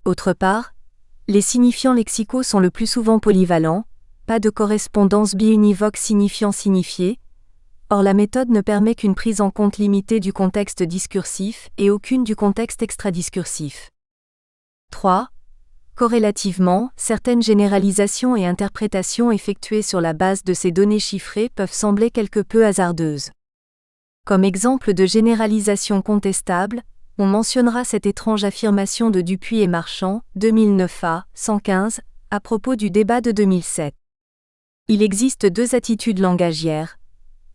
Speaker 1: Autre part, les signifiants lexicaux sont le plus souvent polyvalents, pas de correspondance biunivoque signifiant-signifié. Or la méthode ne permet qu'une prise en compte limitée du contexte discursif et aucune du contexte extradiscursif. 3. Corrélativement, certaines généralisations et interprétations effectuées sur la base de ces données chiffrées peuvent sembler quelque peu hasardeuses. Comme exemple de généralisation contestable, on mentionnera cette étrange affirmation de Dupuis et Marchand, 2009A 115, à propos du débat de 2007. Il existe deux attitudes langagières,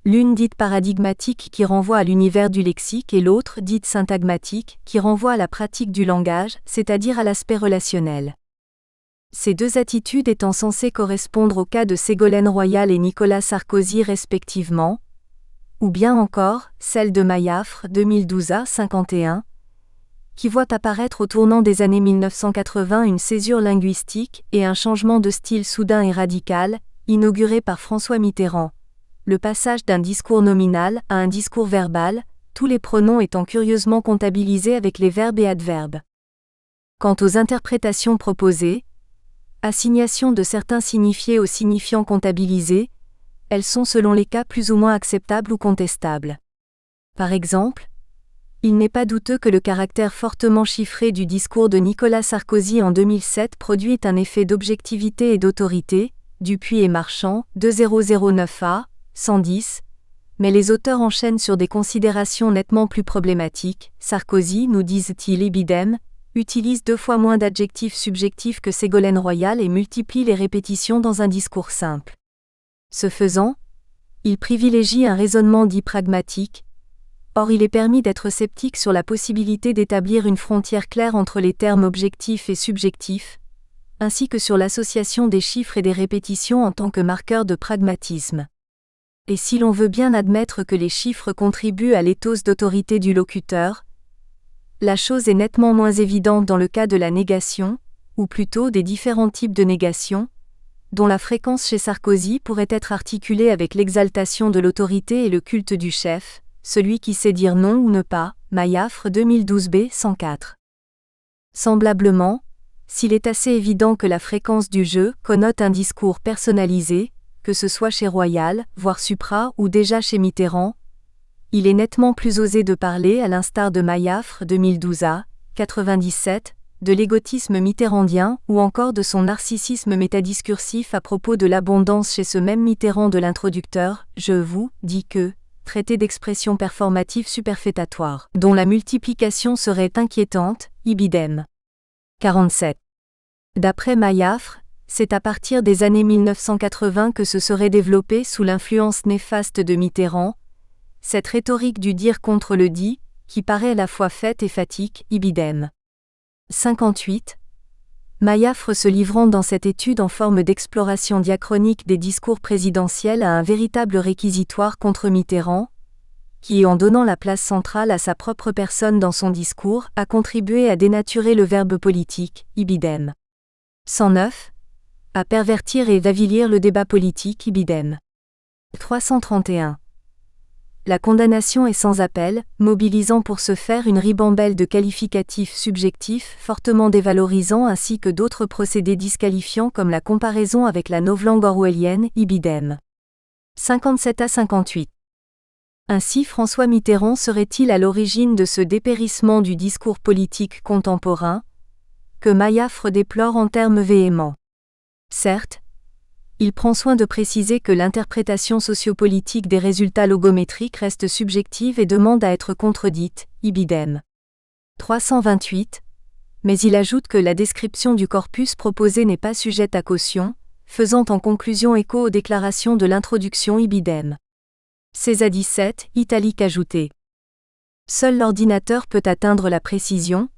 Speaker 1: l'une dite paradigmatique qui renvoie à l'univers du lexique et l'autre dite syntagmatique qui renvoie à la pratique du langage, c'est-à-dire à l'aspect relationnel. Ces deux attitudes étant censées correspondre au cas de Ségolène Royal et Nicolas Sarkozy respectivement, ou bien encore celle de Mayafre 2012A 51, qui voit apparaître au tournant des années 1980 une césure linguistique et un changement de style soudain et radical, inauguré par François Mitterrand. Le passage d'un discours nominal à un discours verbal, tous les pronoms étant curieusement comptabilisés avec les verbes et adverbes. Quant aux interprétations proposées, assignation de certains signifiés aux signifiants comptabilisés, elles sont selon les cas plus ou moins acceptables ou contestables. Par exemple, il n'est pas douteux que le caractère fortement chiffré du discours de Nicolas Sarkozy en 2007 produit un effet d'objectivité et d'autorité, Dupuis et Marchand, 2009A 110, mais les auteurs enchaînent sur des considérations nettement plus problématiques. Sarkozy, nous disent-ils ibidem, utilise 2 fois moins d'adjectifs subjectifs que Ségolène Royal et multiplie les répétitions dans un discours simple. Ce faisant, il privilégie un raisonnement dit pragmatique. Or il est permis d'être sceptique sur la possibilité d'établir une frontière claire entre les termes objectifs et subjectifs, ainsi que sur l'association des chiffres et des répétitions en tant que marqueurs de pragmatisme. Et si l'on veut bien admettre que les chiffres contribuent à l'éthos d'autorité du locuteur, la chose est nettement moins évidente dans le cas de la négation, ou plutôt des différents types de négation, dont la fréquence chez Sarkozy pourrait être articulée avec l'exaltation de l'autorité et le culte du chef, celui qui sait dire non ou ne pas, Mayafre 2012b 104. Semblablement, s'il est assez évident que la fréquence du jeu connote un discours personnalisé, que ce soit chez Royal, voire Supra ou déjà chez Mitterrand, Il est nettement plus osé de parler, à l'instar de Maillafre 2012 à 97, de l'égotisme mitterrandien ou encore de son narcissisme métadiscursif à propos de l'abondance chez ce même Mitterrand de l'introducteur « Je vous dis que », traité d'expression performative superfétatoire, dont la multiplication serait inquiétante, ibidem. 47. D'après Maillafre, c'est à partir des années 1980 que se serait développée sous l'influence néfaste de Mitterrand, cette rhétorique du dire contre le dit, qui paraît à la fois faite et fatigue, ibidem. 58. Maillafre se livrant dans cette étude en forme d'exploration diachronique des discours présidentiels à un véritable réquisitoire contre Mitterrand, qui, en donnant la place centrale à sa propre personne dans son discours, a contribué à dénaturer le verbe politique, ibidem. 109. À pervertir et d'avilir le débat politique, ibidem. 331. La condamnation est sans appel, mobilisant pour ce faire une ribambelle de qualificatifs subjectifs fortement dévalorisants ainsi que d'autres procédés disqualifiants comme la comparaison avec la novlangue orwellienne, ibidem. 57 à 58. Ainsi François Mitterrand serait-il à l'origine de ce dépérissement du discours politique contemporain, que Maillafre déplore en termes véhéments. Certes, il prend soin de préciser que l'interprétation sociopolitique des résultats logométriques reste subjective et demande à être contredite, ibidem. 328, mais il ajoute que la description du corpus proposé n'est pas sujette à caution, faisant en conclusion écho aux déclarations de l'introduction ibidem. 16 à 17, italique ajouté. Seul l'ordinateur peut atteindre la précision,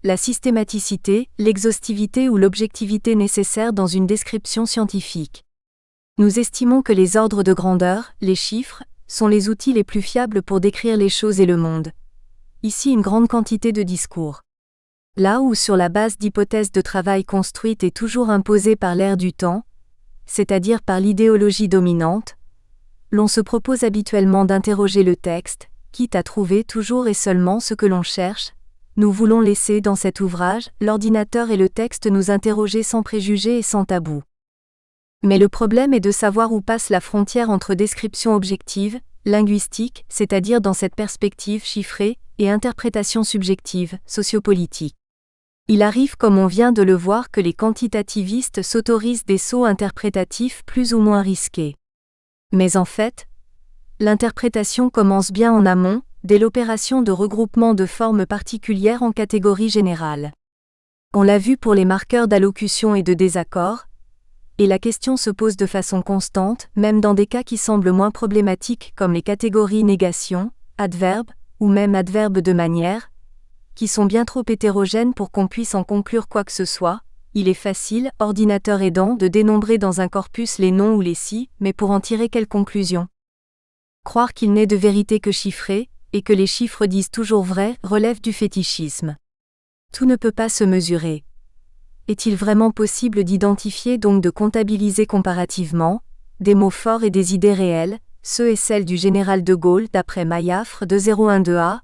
Speaker 1: la systématicité, l'exhaustivité ou l'objectivité nécessaires dans une description scientifique. Nous estimons que les ordres de grandeur, les chiffres, sont les outils les plus fiables pour décrire les choses et le monde. Ici une grande quantité de discours. Là où sur la base d'hypothèses de travail construites et toujours imposées par l'ère du temps, c'est-à-dire par l'idéologie dominante, l'on se propose habituellement d'interroger le texte, quitte à trouver toujours et seulement ce que l'on cherche, nous voulons laisser dans cet ouvrage, l'ordinateur et le texte nous interroger sans préjugés et sans tabou. Mais le problème est de savoir où passe la frontière entre description objective, linguistique, c'est-à-dire dans cette perspective chiffrée, et interprétation subjective, sociopolitique. Il arrive comme on vient de le voir que les quantitativistes s'autorisent des sauts interprétatifs plus ou moins risqués. Mais en fait, l'interprétation commence bien en amont, dès l'opération de regroupement de formes particulières en catégories générales. On l'a vu pour les marqueurs d'allocution et de désaccord, et la question se pose de façon constante, même dans des cas qui semblent moins problématiques comme les catégories négation, adverbe, ou même adverbe de manière, qui sont bien trop hétérogènes pour qu'on puisse en conclure quoi que ce soit. Il est facile, ordinateur aidant, de dénombrer dans un corpus les noms ou les si, mais pour en tirer quelle conclusion ? Croire qu'il n'est de vérité que chiffré, et que les chiffres disent toujours vrai, relève du fétichisme. Tout ne peut pas se mesurer. Est-il vraiment possible d'identifier donc de comptabiliser comparativement, des mots forts et des idées réelles, ceux et celles du général de Gaulle d'après Maillafre 2012a,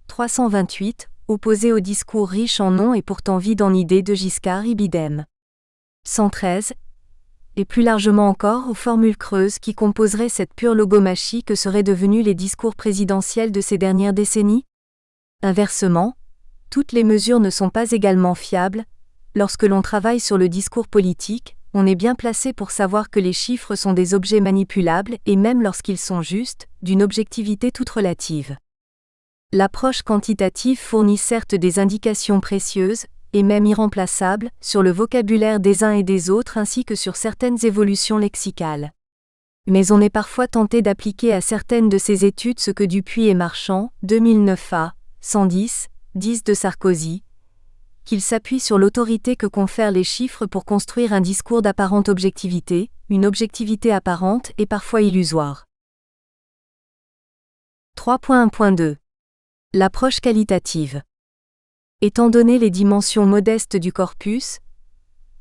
Speaker 1: 328, opposés au discours riche en noms et pourtant vide en idées de Giscard ibidem. 113, et plus largement encore aux formules creuses qui composeraient cette pure logomachie que seraient devenus les discours présidentiels de ces dernières décennies ? Inversement, toutes les mesures ne sont pas également fiables. Lorsque l'on travaille sur le discours politique, on est bien placé pour savoir que les chiffres sont des objets manipulables et même lorsqu'ils sont justes, d'une objectivité toute relative. L'approche quantitative fournit certes des indications précieuses, et même irremplaçables, sur le vocabulaire des uns et des autres ainsi que sur certaines évolutions lexicales. Mais on est parfois tenté d'appliquer à certaines de ces études ce que Dupuis et Marchand, 2009a, 110, disent de Sarkozy, qu'il s'appuie sur l'autorité que confèrent les chiffres pour construire un discours d'apparente objectivité, une objectivité apparente et parfois illusoire. 3.1.2. L'approche qualitative. Étant donné les dimensions modestes du corpus,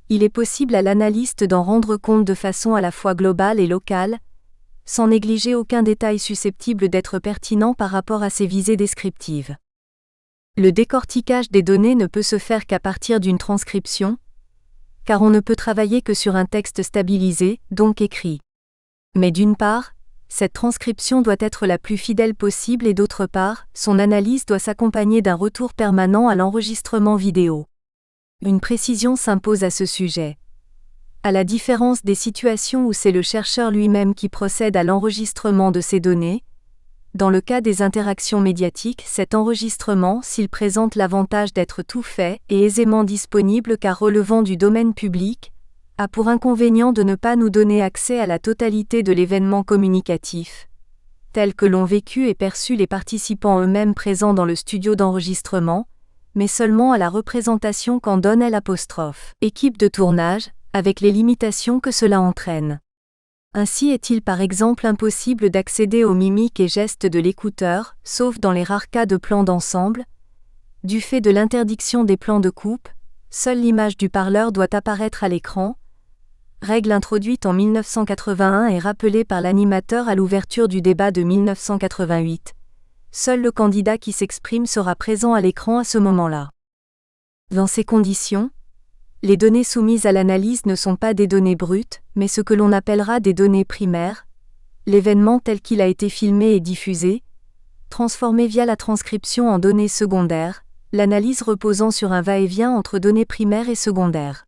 Speaker 1: il est possible à l'analyste d'en rendre compte de façon à la fois globale et locale, sans négliger aucun détail susceptible d'être pertinent par rapport à ses visées descriptives. Le décortiquage des données ne peut se faire qu'à partir d'une transcription, car on ne peut travailler que sur un texte stabilisé, donc écrit. Mais d'une part, cette transcription doit être la plus fidèle possible et d'autre part, son analyse doit s'accompagner d'un retour permanent à l'enregistrement vidéo. Une précision s'impose à ce sujet. À la différence des situations où c'est le chercheur lui-même qui procède à l'enregistrement de ces données, dans le cas des interactions médiatiques, cet enregistrement, s'il présente l'avantage d'être tout fait et aisément disponible car relevant du domaine public, a pour inconvénient de ne pas nous donner accès à la totalité de l'événement communicatif, tel que l'ont vécu et perçu les participants eux-mêmes présents dans le studio d'enregistrement, mais seulement à la représentation qu'en donne l'équipe de tournage, avec les limitations que cela entraîne. Ainsi est-il par exemple impossible d'accéder aux mimiques et gestes de l'écouteur, sauf dans les rares cas de plans d'ensemble. Du fait de l'interdiction des plans de coupe, seule l'image du parleur doit apparaître à l'écran. Règle introduite en 1981 et rappelée par l'animateur à l'ouverture du débat de 1988. Seul le candidat qui s'exprime sera présent à l'écran à ce moment-là. Dans ces conditions, les données soumises à l'analyse ne sont pas des données brutes, mais ce que l'on appellera des données primaires, l'événement tel qu'il a été filmé et diffusé, transformé via la transcription en données secondaires, l'analyse reposant sur un va-et-vient entre données primaires et secondaires.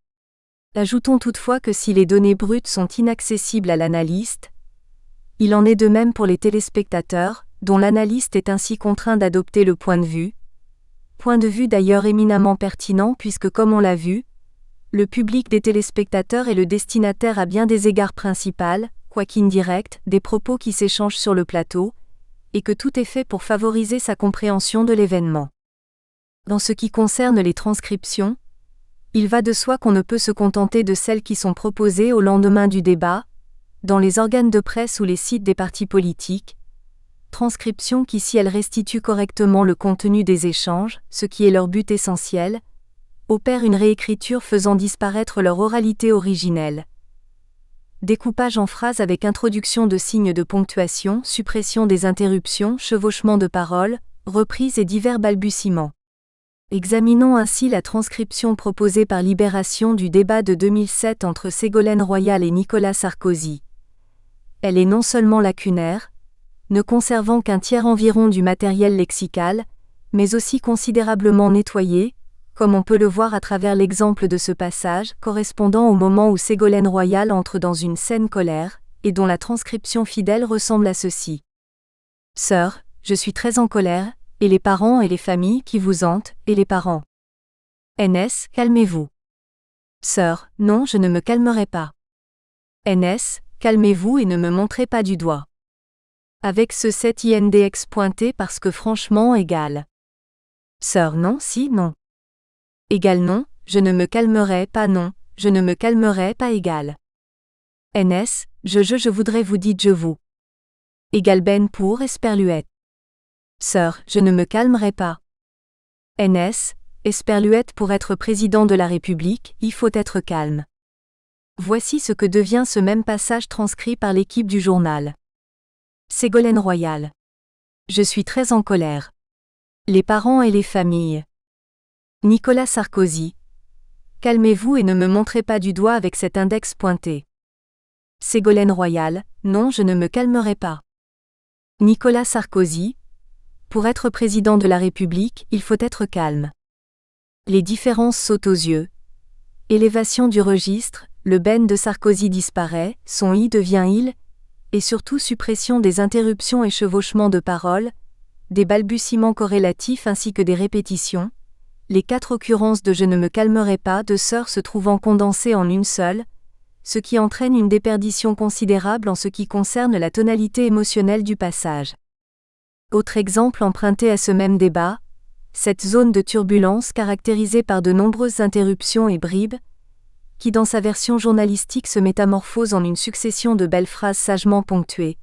Speaker 1: Ajoutons toutefois que si les données brutes sont inaccessibles à l'analyste, il en est de même pour les téléspectateurs, dont l'analyste est ainsi contraint d'adopter le point de vue d'ailleurs éminemment pertinent puisque comme on l'a vu, le public des téléspectateurs est le destinataire à bien des égards principal, quoiqu'indirect, des propos qui s'échangent sur le plateau, et que tout est fait pour favoriser sa compréhension de l'événement. Dans ce qui concerne les transcriptions, il va de soi qu'on ne peut se contenter de celles qui sont proposées au lendemain du débat, dans les organes de presse ou les sites des partis politiques, transcriptions qui si elles restituent correctement le contenu des échanges, ce qui est leur but essentiel, opèrent une réécriture faisant disparaître leur oralité originelle. Découpage en phrases avec introduction de signes de ponctuation, suppression des interruptions, chevauchement de paroles, reprises et divers balbutiements. Examinons ainsi la transcription proposée par Libération du débat de 2007 entre Ségolène Royal et Nicolas Sarkozy. Elle est non seulement lacunaire, ne conservant qu'un tiers environ du matériel lexical, mais aussi considérablement nettoyée, comme on peut le voir à travers l'exemple de ce passage, correspondant au moment où Ségolène Royal entre dans une saine colère, et dont la transcription fidèle ressemble à ceci. « Sœur, je suis très en colère, et les parents et les familles qui vous hantent, et les parents. NS, calmez-vous. Sœur, non, je ne me calmerai pas. NS, calmez-vous et ne me montrez pas du doigt. Avec ce 7 INDX pointé parce que franchement égal. Sœur, non, si, non. Égal non, je ne me calmerai pas non, je ne me calmerai pas égal. NS, je voudrais vous dites je vous. Égal ben pour esperluette. Sœur, je ne me calmerai pas. NS, esperluette pour être président de la République, il faut être calme. Voici ce que devient ce même passage transcrit par l'équipe du journal. Ségolène Royal. Je suis très en colère. Les parents et les familles. Nicolas Sarkozy. Calmez-vous et ne me montrez pas du doigt avec cet index pointé. Ségolène Royal. Non, je ne me calmerai pas. Nicolas Sarkozy. Pour être président de la République, il faut être calme. Les différences sautent aux yeux. Élévation du registre, le ben de Sarkozy disparaît, son i devient il, et surtout suppression des interruptions et chevauchements de paroles, des balbutiements corrélatifs ainsi que des répétitions. Les 4 occurrences de « je ne me calmerai pas » de sœurs se trouvant condensées en une seule, ce qui entraîne une déperdition considérable en ce qui concerne la tonalité émotionnelle du passage. Autre exemple emprunté à ce même débat, cette zone de turbulence caractérisée par de nombreuses interruptions et bribes, qui dans sa version journalistique se métamorphose en une succession de belles phrases sagement ponctuées.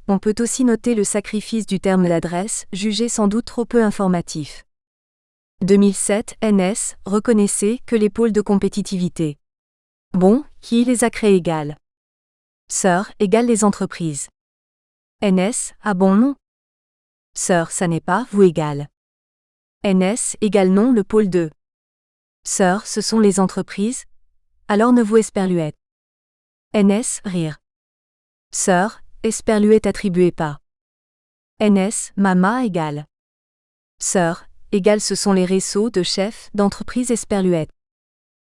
Speaker 1: On peut aussi noter le sacrifice du terme d'adresse, jugé sans doute trop peu informatif. 2007, NS, reconnaissez que les pôles de compétitivité. Bon, qui les a créés égale. Sœur, égale les entreprises. NS, ah bon non. Sœur, ça n'est pas, vous égale. NS, égale non le pôle 2. Sœur, ce sont les entreprises. Alors ne vous esperluette. NS, rire. Sœur, esperluette attribué pas. NS, mama égale. Sœur, égale ce sont les réseaux de chefs d'entreprise esperluette.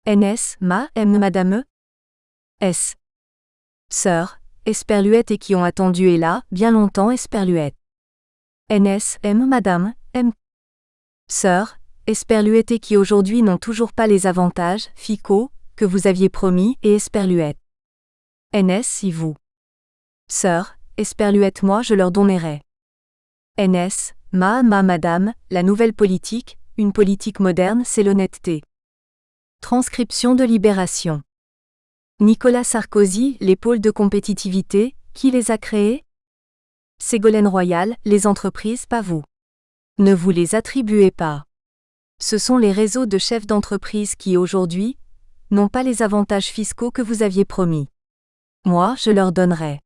Speaker 1: NS, ma, M madame. S. Sœur, esperluette et qui ont attendu et là, bien longtemps esperluette. NS, M madame, M. Sœur, esperluette et qui aujourd'hui n'ont toujours pas les avantages, FICO, que vous aviez promis et esperluette. NS si vous. Sœur, esperluette moi je leur donnerai. NS, ma madame, la nouvelle politique, une politique moderne c'est l'honnêteté. Transcription de Libération. Nicolas Sarkozy, les pôles de compétitivité, qui les a créés? Ségolène Royal, les entreprises pas vous. Ne vous les attribuez pas. Ce sont les réseaux de chefs d'entreprise qui aujourd'hui n'ont pas les avantages fiscaux que vous aviez promis. Moi, je leur donnerai.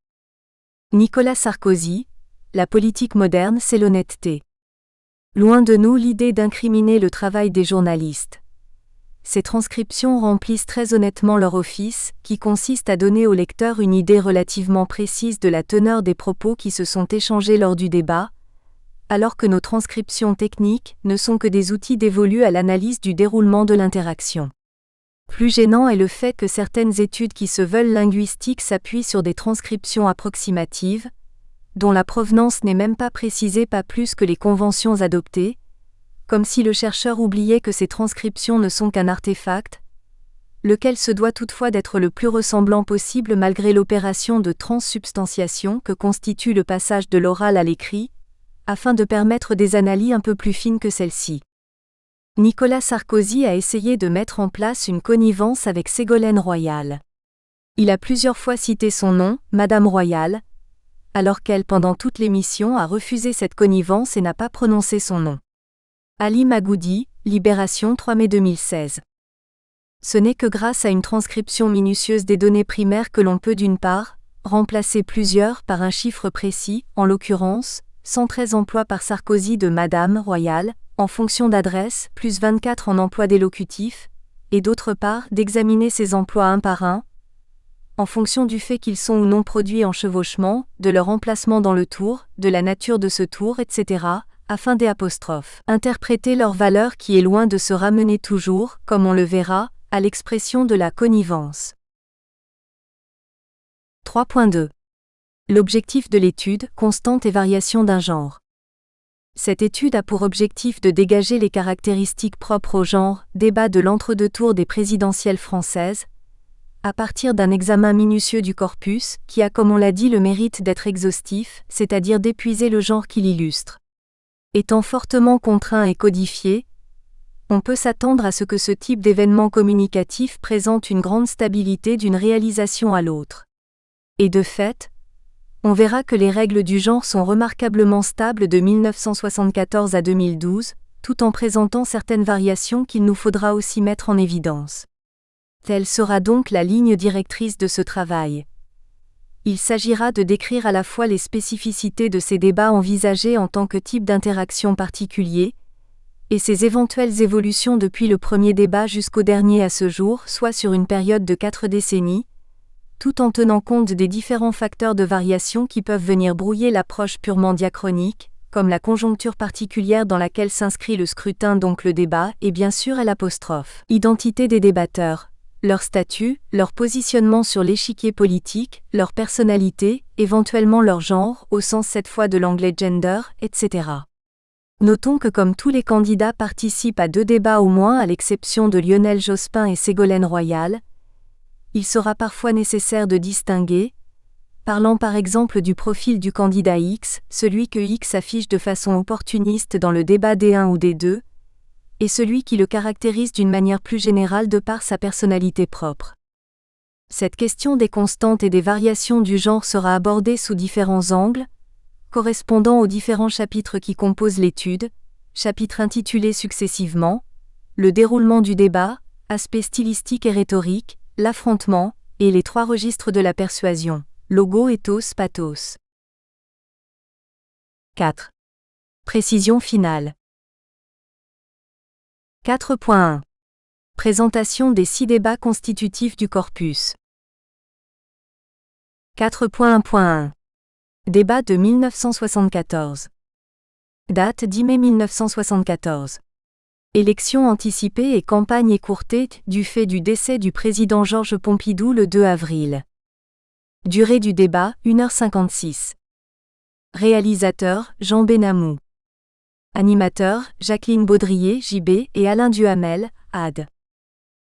Speaker 1: Nicolas Sarkozy, la politique moderne c'est l'honnêteté. Loin de nous l'idée d'incriminer le travail des journalistes. Ces transcriptions remplissent très honnêtement leur office, qui consiste à donner au lecteur une idée relativement précise de la teneur des propos qui se sont échangés lors du débat, alors que nos transcriptions techniques ne sont que des outils dévolus à l'analyse du déroulement de l'interaction. Plus gênant est le fait que certaines études qui se veulent linguistiques s'appuient sur des transcriptions approximatives, dont la provenance n'est même pas précisée pas plus que les conventions adoptées, comme si le chercheur oubliait que ces transcriptions ne sont qu'un artefact, lequel se doit toutefois d'être le plus ressemblant possible malgré l'opération de transsubstantiation que constitue le passage de l'oral à l'écrit, afin de permettre des analyses un peu plus fines que celles-ci. Nicolas Sarkozy a essayé de mettre en place une connivence avec Ségolène Royal. Il a plusieurs fois cité son nom, Madame Royal, alors qu'elle, pendant toute l'émission, a refusé cette connivence et n'a pas prononcé son nom. Ali Magoudi, Libération 3 mai 2016. Ce n'est que grâce à une transcription minutieuse des données primaires que l'on peut d'une part, remplacer plusieurs par un chiffre précis, en l'occurrence, 113 emplois par Sarkozy de Madame Royal, en fonction d'adresse, plus 24 en emploi d'élocutif, et d'autre part d'examiner ces emplois un par un, en fonction du fait qu'ils sont ou non produits en chevauchement, de leur emplacement dans le tour, de la nature de ce tour, etc., afin interpréter leur valeur qui est loin de se ramener toujours, comme on le verra, à l'expression de la connivence. 3.2. L'objectif de l'étude, constante et variation d'un genre. Cette étude a pour objectif de dégager les caractéristiques propres au genre, débat de l'entre-deux tours des présidentielles françaises, à partir d'un examen minutieux du corpus, qui a comme on l'a dit le mérite d'être exhaustif, c'est-à-dire d'épuiser le genre qui l'illustre. Étant fortement contraint et codifié, on peut s'attendre à ce que ce type d'événement communicatif présente une grande stabilité d'une réalisation à l'autre. Et de fait, on verra que les règles du genre sont remarquablement stables de 1974 à 2012, tout en présentant certaines variations qu'il nous faudra aussi mettre en évidence. Telle sera donc la ligne directrice de ce travail. Il s'agira de décrire à la fois les spécificités de ces débats envisagés en tant que type d'interaction particulier, et ses éventuelles évolutions depuis le premier débat jusqu'au dernier à ce jour, soit sur une période de 4 décennies, tout en tenant compte des différents facteurs de variation qui peuvent venir brouiller l'approche purement diachronique, comme la conjoncture particulière dans laquelle s'inscrit le scrutin donc le débat, et bien sûr identité des débatteurs, leur statut, leur positionnement sur l'échiquier politique, leur personnalité, éventuellement leur genre, au sens cette fois de l'anglais gender, etc. Notons que comme tous les candidats participent à 2 débats au moins à l'exception de Lionel Jospin et Ségolène Royal, il sera parfois nécessaire de distinguer, parlant par exemple du profil du candidat X, celui que X affiche de façon opportuniste dans le débat D1 ou D2, et celui qui le caractérise d'une manière plus générale de par sa personnalité propre. Cette question des constantes et des variations du genre sera abordée sous différents angles, correspondant aux différents chapitres qui composent l'étude, chapitres intitulés successivement « Le déroulement du débat »,« Aspect stylistique et rhétorique »,« L'affrontement » et les 3 registres de la persuasion, logo, ethos, pathos. 4. Précision finale. 4.1. Présentation des 6 débats constitutifs du corpus. 4.1.1. Débat de 1974. Date 10 mai 1974. Élection anticipée et campagne écourtée du fait du décès du président Georges Pompidou le 2 avril. Durée du débat, 1h56. Réalisateur, Jean Benamou. Animateur, Jacqueline Baudrier, JB, et Alain Duhamel, AD.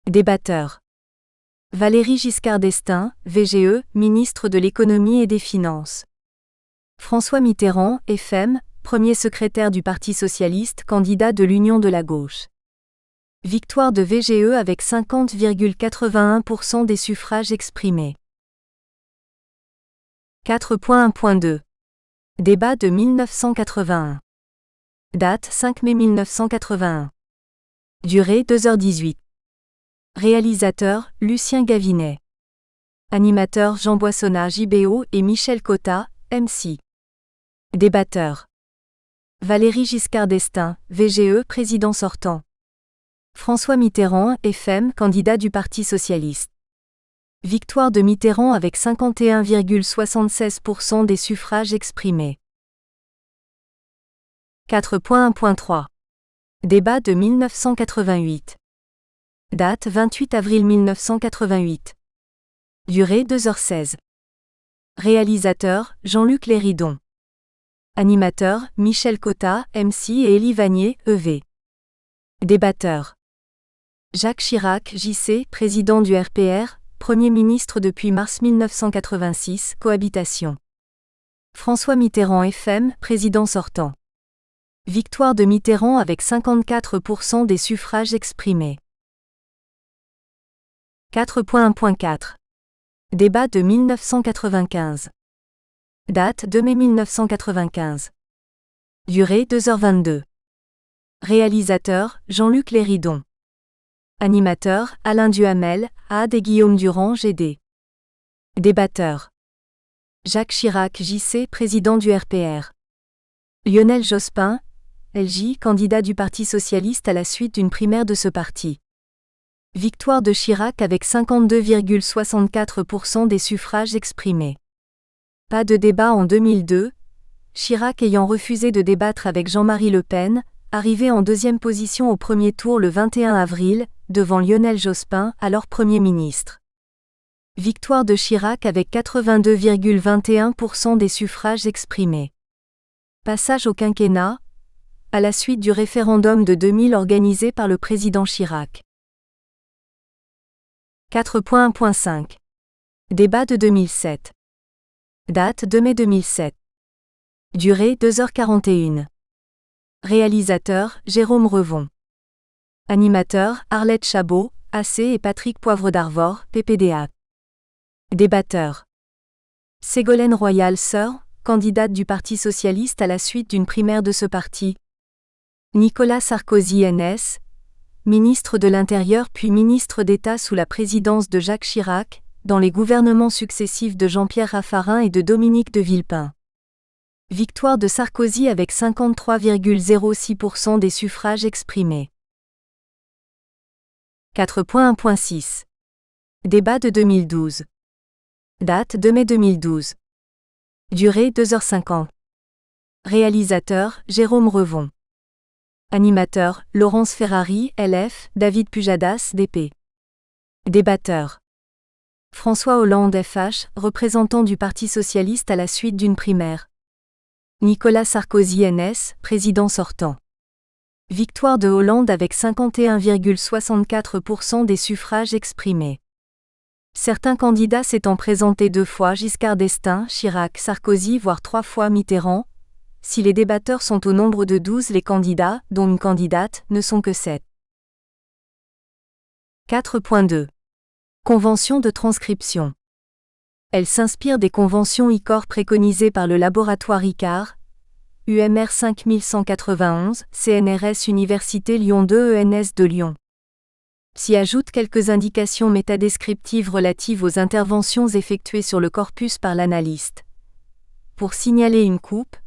Speaker 1: Débatteur. Valéry Giscard d'Estaing, VGE, ministre de l'Économie et des Finances. François Mitterrand, FM, premier secrétaire du Parti socialiste, candidat de l'Union de la gauche. Victoire de VGE avec 50,81% des suffrages exprimés. 4.1.2. Débat de 1981. Date 5 mai 1981. Durée 2h18. Réalisateur, Lucien Gavinet. Animateur Jean Boissonnat JBO et Michel Cotta, MC. Débatteur. Valéry Giscard d'Estaing, VGE, président sortant. François Mitterrand, FM, candidat du Parti socialiste. Victoire de Mitterrand avec 51,76% des suffrages exprimés. 4.1.3. Débat de 1988. Date 28 avril 1988. Durée 2h16. Réalisateur, Jean-Luc Léridon. Animateur, Michel Cotta, MC et Élie Vanier, EV. Débatteur. Jacques Chirac, JC, président du RPR, Premier ministre depuis mars 1986, cohabitation. François Mitterrand FM, président sortant. Victoire de Mitterrand avec 54% des suffrages exprimés. 4.1.4. Débat de 1995. Date 2 mai 1995. Durée 2h22. Réalisateur, Jean-Luc Léridon. Animateur, Alain Duhamel, AD et Guillaume Durand GD. Débatteur. Jacques Chirac JC, président du RPR. Lionel Jospin, LJ, candidat du Parti socialiste à la suite d'une primaire de ce parti. Victoire de Chirac avec 52,64% des suffrages exprimés. Pas de débat en 2002, Chirac ayant refusé de débattre avec Jean-Marie Le Pen, arrivé en deuxième position au premier tour le 21 avril, devant Lionel Jospin, alors Premier ministre. Victoire de Chirac avec 82,21% des suffrages exprimés. Passage au quinquennat, à la suite du référendum de 2000 organisé par le président Chirac. 4.1.5. Débat de 2007. Date 2 mai 2007. Durée 2h41. Réalisateur, Jérôme Revon. Animateur, Arlette Chabot, AC et Patrick Poivre d'Arvor, PPDA. Débatteur. Ségolène Royal Sœur, candidate du Parti socialiste à la suite d'une primaire de ce parti. Nicolas Sarkozy NS, ministre de l'Intérieur puis ministre d'État sous la présidence de Jacques Chirac, dans les gouvernements successifs de Jean-Pierre Raffarin et de Dominique de Villepin. Victoire de Sarkozy avec 53,06% des suffrages exprimés. 4.1.6. Débat de 2012. Date 2 mai 2012. Durée 2h50. Réalisateur, Jérôme Revon. Animateur, Laurence Ferrari, LF, David Pujadas, DP. Débatteur. François Hollande FH, représentant du Parti socialiste à la suite d'une primaire. Nicolas Sarkozy NS, président sortant. Victoire de Hollande avec 51,64% des suffrages exprimés. Certains candidats s'étant présentés 2 fois Giscard d'Estaing, Chirac, Sarkozy voire 3 fois Mitterrand. Si les débatteurs sont au nombre de 12, les candidats, dont une candidate, ne sont que 7. 4.2. Convention de transcription. Elle s'inspire des conventions ICOR préconisées par le laboratoire ICAR, UMR 5191, CNRS Université Lyon 2 ENS de Lyon. S'y ajoutent quelques indications métadescriptives relatives aux interventions effectuées sur le corpus par l'analyste. Pour signaler une coupe,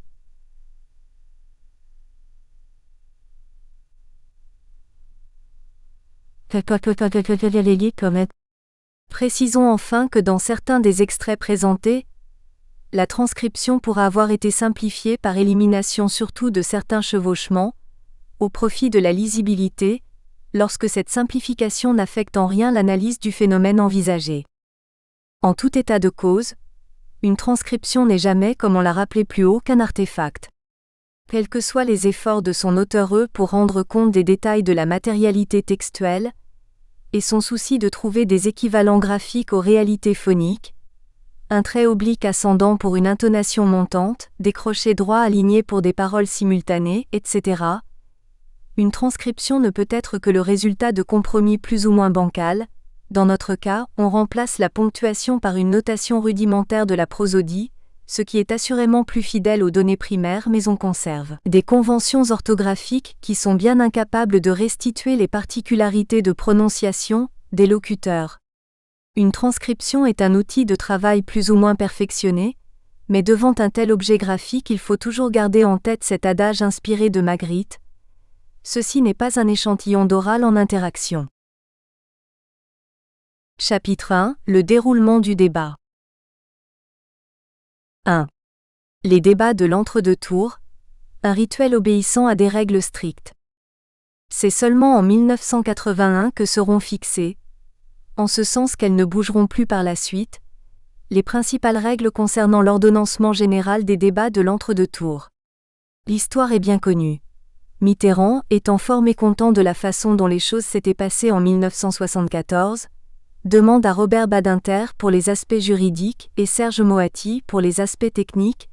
Speaker 1: précisons enfin que dans certains des extraits présentés, la transcription pourra avoir été simplifiée par élimination surtout de certains chevauchements, au profit de la lisibilité, lorsque cette simplification n'affecte en rien l'analyse du phénomène envisagé. En tout état de cause, une transcription n'est jamais, comme on l'a rappelé plus haut, qu'un artefact. Quels que soient les efforts de son auteur pour rendre compte des détails de la matérialité textuelle, et son souci de trouver des équivalents graphiques aux réalités phoniques, un trait oblique ascendant pour une intonation montante, des crochets droits alignés pour des paroles simultanées, etc. Une transcription ne peut être que le résultat de compromis plus ou moins bancals. Dans notre cas, on remplace la ponctuation par une notation rudimentaire de la prosodie, ce qui est assurément plus fidèle aux données primaires, mais on conserve des conventions orthographiques qui sont bien incapables de restituer les particularités de prononciation des locuteurs. Une transcription est un outil de travail plus ou moins perfectionné, mais devant un tel objet graphique, il faut toujours garder en tête cet adage inspiré de Magritte. Ceci n'est pas un échantillon d'oral en interaction. Chapitre 1 – Le déroulement du débat. 1. Les débats de l'entre-deux-tours, un rituel obéissant à des règles strictes. C'est seulement en 1981 que seront fixées, en ce sens qu'elles ne bougeront plus par la suite, les principales règles concernant l'ordonnancement général des débats de l'entre-deux-tours. L'histoire est bien connue. Mitterrand, étant fort mécontent de la façon dont les choses s'étaient passées en 1974, demande à Robert Badinter pour les aspects juridiques et Serge Moati pour les aspects techniques,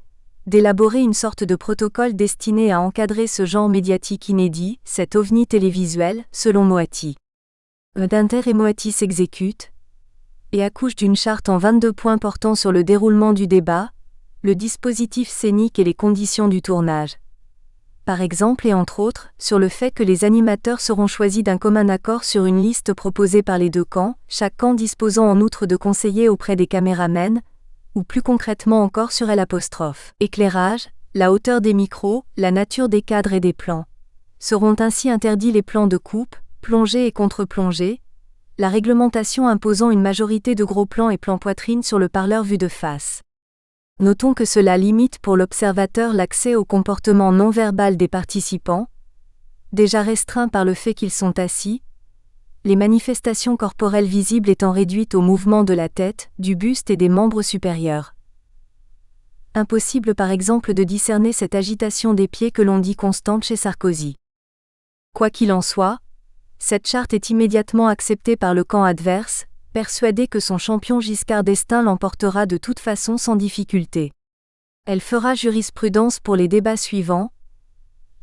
Speaker 1: d'élaborer une sorte de protocole destiné à encadrer ce genre médiatique inédit, cet ovni télévisuel, selon Moati. Badinter et Moati s'exécutent et accouchent d'une charte en 22 points portant sur le déroulement du débat, le dispositif scénique et les conditions du tournage. Par exemple et entre autres, sur le fait que les animateurs seront choisis d'un commun accord sur une liste proposée par les deux camps, chaque camp disposant en outre de conseillers auprès des caméramens, ou plus concrètement encore sur L'. Éclairage, la hauteur des micros, la nature des cadres et des plans. Seront ainsi interdits les plans de coupe, plongée et contre-plongée, la réglementation imposant une majorité de gros plans et plans poitrine sur le parleur vu de face. Notons que cela limite pour l'observateur l'accès au comportement non-verbal des participants, déjà restreint par le fait qu'ils sont assis, les manifestations corporelles visibles étant réduites au mouvement de la tête, du buste et des membres supérieurs. Impossible par exemple de discerner cette agitation des pieds que l'on dit constante chez Sarkozy. Quoi qu'il en soit, cette charte est immédiatement acceptée par le camp adverse, persuadé que son champion Giscard d'Estaing l'emportera de toute façon sans difficulté. Elle fera jurisprudence pour les débats suivants,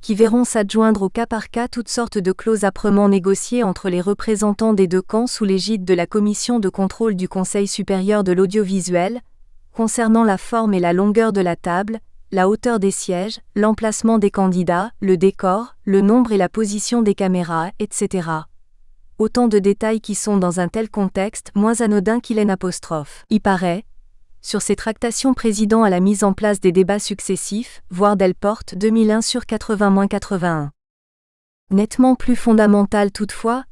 Speaker 1: qui verront s'adjoindre au cas par cas toutes sortes de clauses âprement négociées entre les représentants des deux camps sous l'égide de la commission de contrôle du Conseil supérieur de l'audiovisuel, concernant la forme et la longueur de la table, la hauteur des sièges, l'emplacement des candidats, le décor, le nombre et la position des caméras, etc. Autant de détails qui sont dans un tel contexte moins anodins qu'il est '. Il paraît, sur ces tractations présidant à la mise en place des débats successifs, voir Delporte 2001 sur 80-81. Nettement plus fondamentale toutefois,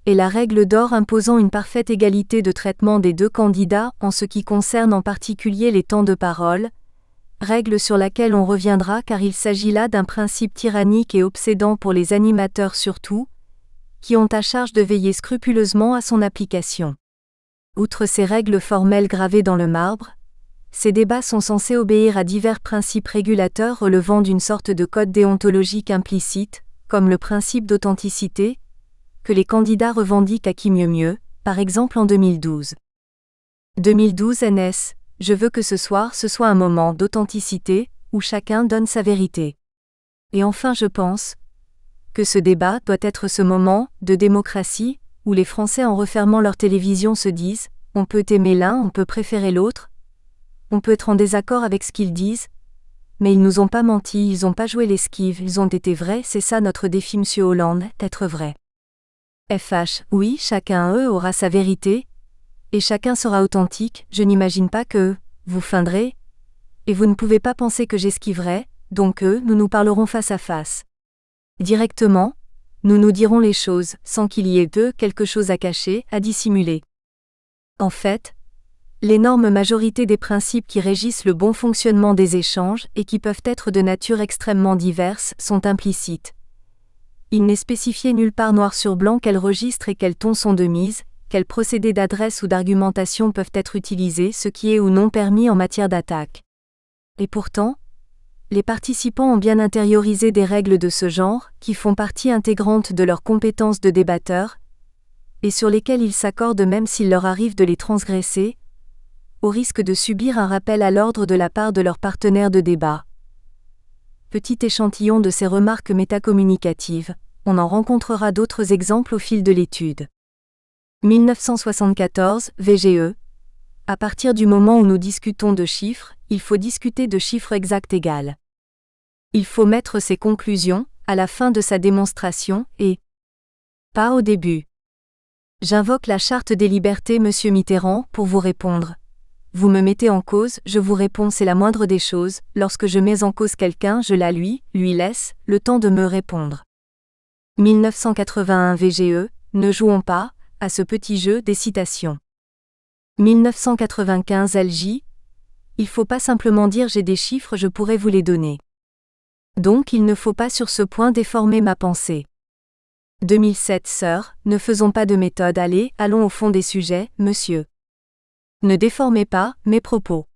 Speaker 1: est la règle d'or imposant une parfaite égalité de traitement des deux candidats en ce qui concerne en particulier les temps de parole, règle sur laquelle on reviendra car il s'agit là d'un principe tyrannique et obsédant pour les animateurs surtout, qui ont à charge de veiller scrupuleusement à son application. Outre ces règles formelles gravées dans le marbre, ces débats sont censés obéir à divers principes régulateurs relevant d'une sorte de code déontologique implicite, comme le principe d'authenticité, que les candidats revendiquent à qui mieux, par exemple en 2012. 2012 NS, je veux que ce soir ce soit un moment d'authenticité, où chacun donne sa vérité. Et enfin je pense que ce débat doit être ce moment de démocratie, où les Français en refermant leur télévision se disent « on peut aimer l'un, on peut préférer l'autre, on peut être en désaccord avec ce qu'ils disent, mais ils nous ont pas menti, ils ont pas joué l'esquive, ils ont été vrais, c'est ça notre défi Monsieur Hollande, d'être vrai. » FH, oui, chacun aura sa vérité, et chacun sera authentique, je n'imagine pas que vous feindrez, et vous ne pouvez pas penser que j'esquiverai, donc nous nous parlerons face à face. Directement, nous nous dirons les choses, sans qu'il y ait quelque chose à cacher, à dissimuler. En fait, L'énorme majorité des principes qui régissent le bon fonctionnement des échanges et qui peuvent être de nature extrêmement diverse sont implicites. Il n'est spécifié nulle part noir sur blanc quels registres et quels tons sont de mise, quels procédés d'adresse ou d'argumentation peuvent être utilisés, ce qui est ou non permis en matière d'attaque. Et pourtant, les participants ont bien intériorisé des règles de ce genre, qui font partie intégrante de leurs compétences de débatteurs, et sur lesquelles ils s'accordent même s'il leur arrive de les transgresser, au risque de subir un rappel à l'ordre de la part de leurs partenaires de débat. Petit échantillon de ces remarques métacommunicatives, on en rencontrera d'autres exemples au fil de l'étude. 1974, VGE. À partir du moment où nous discutons de chiffres, il faut discuter de chiffres exacts égales. Il faut mettre ses conclusions, à la fin de sa démonstration, et pas au début. J'invoque la Charte des libertés, Monsieur Mitterrand, pour vous répondre. Vous me mettez en cause, je vous réponds, c'est la moindre des choses, lorsque je mets en cause quelqu'un, je la lui laisse, le temps de me répondre. 1981 VGE, ne jouons pas, à ce petit jeu des citations. 1995 LJ, il faut pas simplement dire j'ai des chiffres, je pourrais vous les donner. Donc il ne faut pas sur ce point déformer ma pensée. 2007 Sœur, ne faisons pas de méthode, allons au fond des sujets, monsieur. Ne déformez pas mes propos.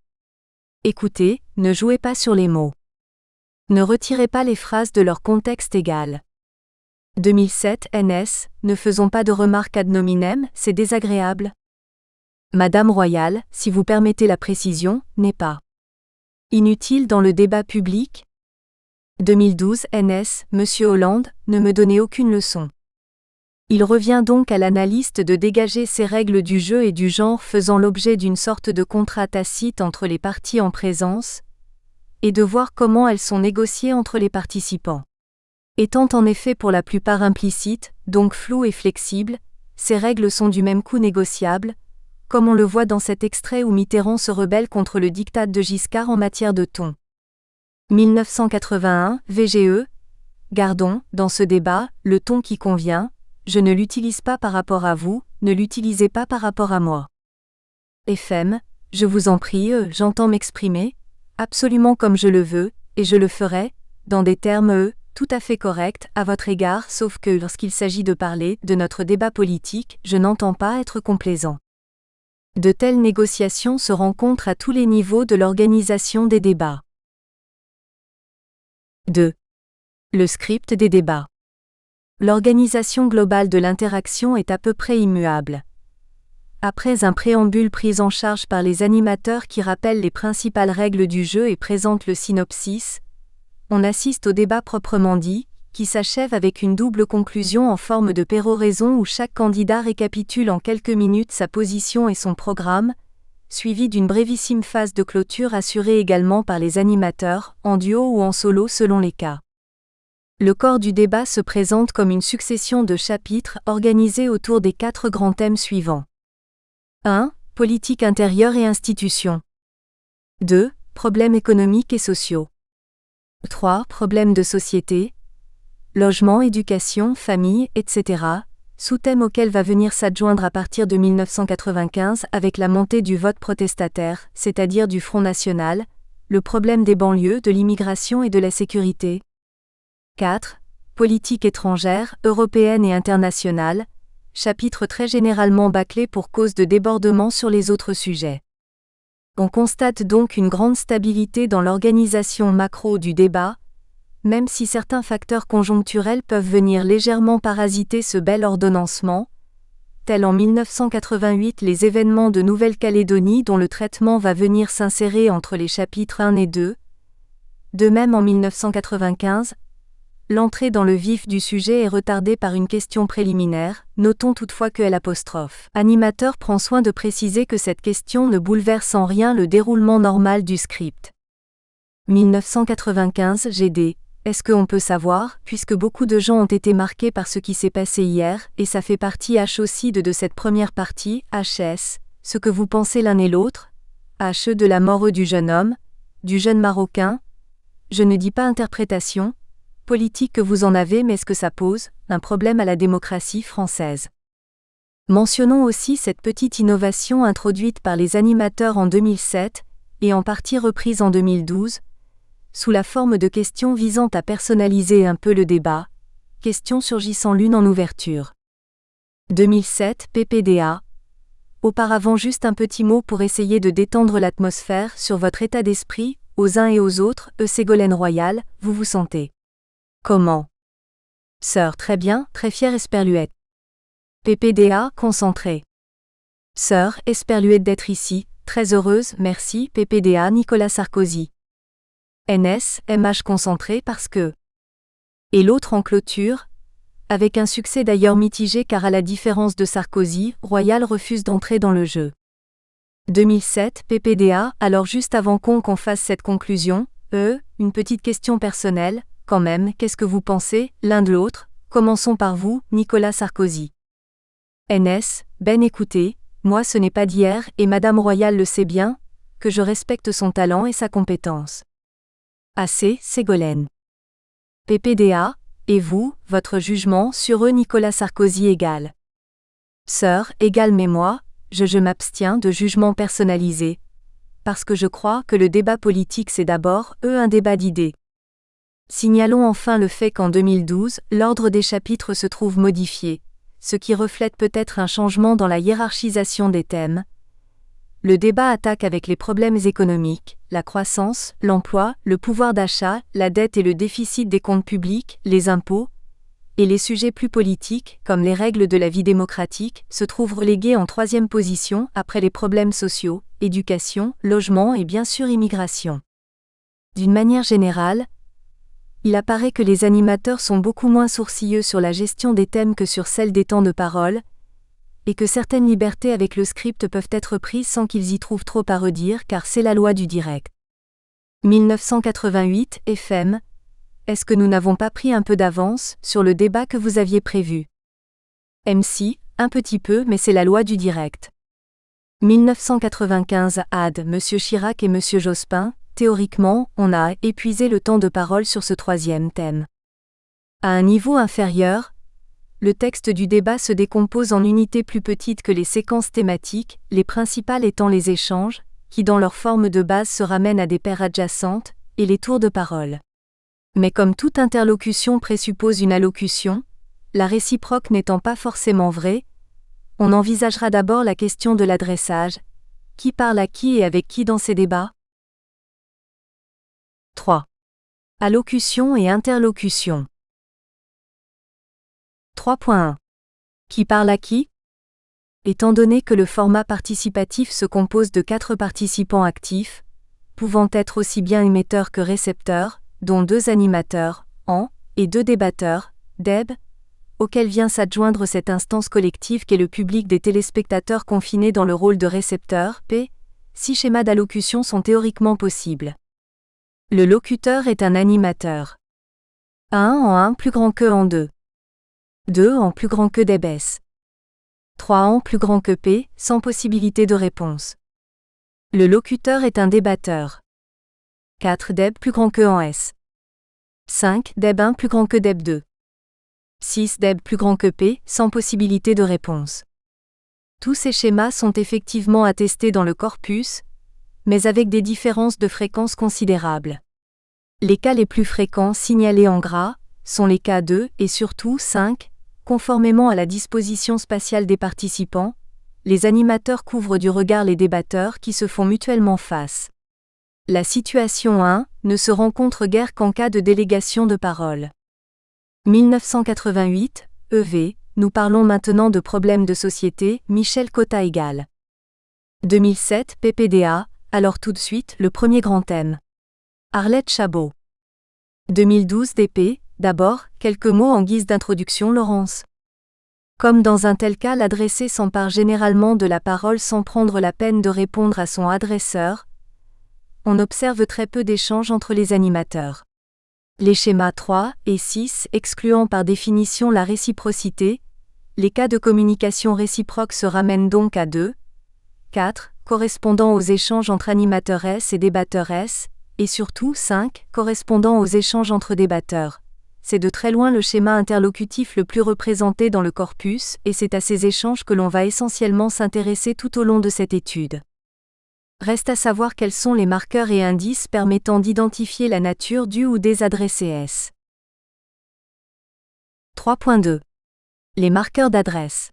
Speaker 1: Écoutez, ne jouez pas sur les mots. Ne retirez pas les phrases de leur contexte égal. 2007 NS, ne faisons pas de remarques ad nominem, c'est désagréable. Madame Royale, si vous permettez la précision, n'est pas inutile dans le débat public. 2012 NS, Monsieur Hollande, ne me donnez aucune leçon. Il revient donc à l'analyste de dégager ces règles du jeu et du genre faisant l'objet d'une sorte de contrat tacite entre les parties en présence, et de voir comment elles sont négociées entre les participants. Étant en effet pour la plupart implicites, donc floues et flexibles, ces règles sont du même coup négociables, comme on le voit dans cet extrait où Mitterrand se rebelle contre le diktat de Giscard en matière de ton. 1981, VGE. Gardons, dans ce débat, le ton qui convient. Je ne l'utilise pas par rapport à vous, ne l'utilisez pas par rapport à moi. FM, je vous en prie, j'entends m'exprimer, absolument comme je le veux, et je le ferai, dans des termes, tout à fait corrects, à votre égard, sauf que lorsqu'il s'agit de parler de notre débat politique, je n'entends pas être complaisant. De telles négociations se rencontrent à tous les niveaux de l'organisation des débats. 2. Le script des débats. L'organisation globale de l'interaction est à peu près immuable. Après un préambule pris en charge par les animateurs qui rappellent les principales règles du jeu et présentent le synopsis, on assiste au débat proprement dit, qui s'achève avec une double conclusion en forme de péroraison où chaque candidat récapitule en quelques minutes sa position et son programme, suivi d'une brévissime phase de clôture assurée également par les animateurs, en duo ou en solo selon les cas. Le corps du débat se présente comme une succession de chapitres organisés autour des 4 grands thèmes suivants. 1. Politique intérieure et institutions. 2. Problèmes économiques et sociaux. 3. Problèmes de société. Logement, éducation, famille, etc. Sous-thème auquel va venir s'adjoindre à partir de 1995 avec la montée du vote protestataire, c'est-à-dire du Front National, le problème des banlieues, de l'immigration et de la sécurité. 4. Politique étrangère, européenne et internationale, chapitre très généralement bâclé pour cause de débordements sur les autres sujets. On constate donc une grande stabilité dans l'organisation macro du débat, même si certains facteurs conjoncturels peuvent venir légèrement parasiter ce bel ordonnancement, tels en 1988 les événements de Nouvelle-Calédonie dont le traitement va venir s'insérer entre les chapitres 1 et 2. De même en 1995, l'entrée dans le vif du sujet est retardée par une question préliminaire, notons toutefois que l'animateur prend soin de préciser que cette question ne bouleverse en rien le déroulement normal du script. 1995 GD. Est-ce qu'on peut savoir, puisque beaucoup de gens ont été marqués par ce qui s'est passé hier, et ça fait partie aussi de cette première partie, HS, ce que vous pensez l'un et l'autre, HE de la mort du jeune homme, du jeune Marocain, je ne dis pas interprétation, politique que vous en avez, mais est-ce que ça pose un problème à la démocratie française? Mentionnons aussi cette petite innovation introduite par les animateurs en 2007, et en partie reprise en 2012, sous la forme de questions visant à personnaliser un peu le débat, questions surgissant l'une en ouverture. 2007 PPDA. Auparavant juste un petit mot pour essayer de détendre l'atmosphère sur votre état d'esprit, aux uns et aux autres, Ségolène Royal, vous vous sentez comment? Sœur, très bien, très fière Esperluette. PPDA, concentré. Sœur, Esperluette d'être ici, très heureuse, merci, PPDA, Nicolas Sarkozy. NS, MH concentré parce que. Et l'autre en clôture, avec un succès d'ailleurs mitigé car à la différence de Sarkozy, Royal refuse d'entrer dans le jeu. 2007 PPDA, alors juste avant qu'on fasse cette conclusion, une petite question personnelle, quand même, qu'est-ce que vous pensez, l'un de l'autre, commençons par vous, Nicolas Sarkozy. NS, Ben écoutez, moi ce n'est pas d'hier et Madame Royal le sait bien, que je respecte son talent et sa compétence. AC, Ségolène. PPDA, et vous, votre jugement sur eux Nicolas Sarkozy égal. Sœur, égal mais moi, je m'abstiens de jugement personnalisé. Parce que je crois que le débat politique c'est d'abord, un débat d'idées. Signalons enfin le fait qu'en 2012, l'ordre des chapitres se trouve modifié, ce qui reflète peut-être un changement dans la hiérarchisation des thèmes. Le débat attaque avec les problèmes économiques, la croissance, l'emploi, le pouvoir d'achat, la dette et le déficit des comptes publics, les impôts, et les sujets plus politiques, comme les règles de la vie démocratique, se trouvent relégués en troisième position après les problèmes sociaux, éducation, logement et bien sûr immigration. D'une manière générale, il apparaît que les animateurs sont beaucoup moins sourcilleux sur la gestion des thèmes que sur celle des temps de parole, et que certaines libertés avec le script peuvent être prises sans qu'ils y trouvent trop à redire car c'est la loi du direct. 1988 FM. Est-ce que nous n'avons pas pris un peu d'avance sur le débat que vous aviez prévu? MC, un petit peu mais c'est la loi du direct. 1995 AD. Monsieur Chirac et Monsieur Jospin, théoriquement, on a épuisé le temps de parole sur ce troisième thème. À un niveau inférieur, le texte du débat se décompose en unités plus petites que les séquences thématiques, les principales étant les échanges, qui dans leur forme de base se ramènent à des paires adjacentes, et les tours de parole. Mais comme toute interlocution présuppose une allocution, la réciproque n'étant pas forcément vraie, on envisagera d'abord la question de l'adressage. Qui parle à qui et avec qui dans ces débats? 3. Allocution et interlocution. 3.1. Qui parle à qui? Étant donné que le format participatif se compose de 4 participants actifs, pouvant être aussi bien émetteurs que récepteurs, dont 2 animateurs, et 2 débatteurs, DEB, auquel vient s'adjoindre cette instance collective qu'est le public des téléspectateurs confinés dans le rôle de récepteur, P, 6 schémas d'allocution sont théoriquement possibles. Le locuteur est un animateur. 1 en 1 plus grand que en 2. 2 en plus grand que DEBS. 3 en plus grand que P, sans possibilité de réponse. Le locuteur est un débatteur. 4 DEB plus grand que en S. 5 DEB 1 plus grand que DEB 2. 6 DEB plus grand que P, sans possibilité de réponse. Tous ces schémas sont effectivement attestés dans le corpus, mais avec des différences de fréquence considérables. Les cas les plus fréquents signalés en gras sont les cas 2 et surtout 5, conformément à la disposition spatiale des participants, les animateurs couvrent du regard les débatteurs qui se font mutuellement face. La situation 1 ne se rencontre guère qu'en cas de délégation de parole. 1988, EV, nous parlons maintenant de problèmes de société, Michel Cotta égal. 2007, PPDA, alors tout de suite, le premier grand thème. Arlette Chabot. 2012 DP, d'abord, quelques mots en guise d'introduction Laurence. Comme dans un tel cas l'adressé s'empare généralement de la parole sans prendre la peine de répondre à son adresseur, on observe très peu d'échanges entre les animateurs. Les schémas 3 et 6 excluant par définition la réciprocité, les cas de communication réciproque se ramènent donc à 2, 4, correspondant aux échanges entre animateurs S et débatteurs S, et surtout 5, correspondant aux échanges entre débatteurs c'est de très loin le schéma interlocutif le plus représenté dans le corpus, et c'est à ces échanges que l'on va essentiellement s'intéresser tout au long de cette étude. Reste à savoir quels sont les marqueurs et indices permettant d'identifier la nature du ou des adresses S. 3.2. Les marqueurs d'adresse.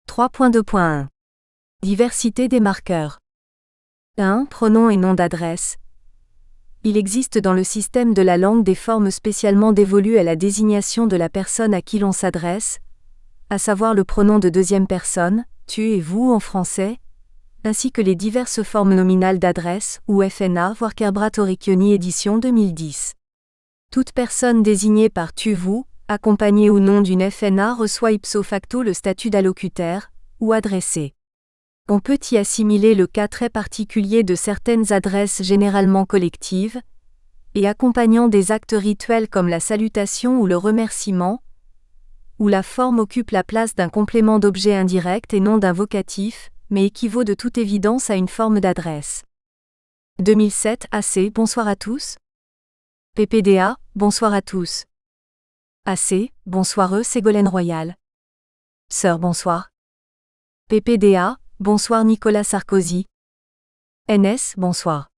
Speaker 1: 3.2.1. Diversité des marqueurs. 1. Pronoms et nom d'adresse. Il existe dans le système de la langue des formes spécialement dévolues à la désignation de la personne à qui l'on s'adresse, à savoir le pronom de deuxième personne, tu et vous en français, ainsi que les diverses formes nominales d'adresse, ou FNA, voir Kerbrat Orecchioni édition 2010. Toute personne désignée par tu-vous, accompagnée ou non d'une FNA reçoit ipso facto le statut d'allocuteur, ou adressé. On peut y assimiler le cas très particulier de certaines adresses généralement collectives, et accompagnant des actes rituels comme la salutation ou le remerciement, où la forme occupe la place d'un complément d'objet indirect et non d'un vocatif, mais équivaut de toute évidence à une forme d'adresse. 2007 AC Bonsoir à tous. PPDA Bonsoir à tous. AC Bonsoir Ségolène Royal. Sœur Bonsoir. PPDA Bonsoir Nicolas Sarkozy. NS Bonsoir.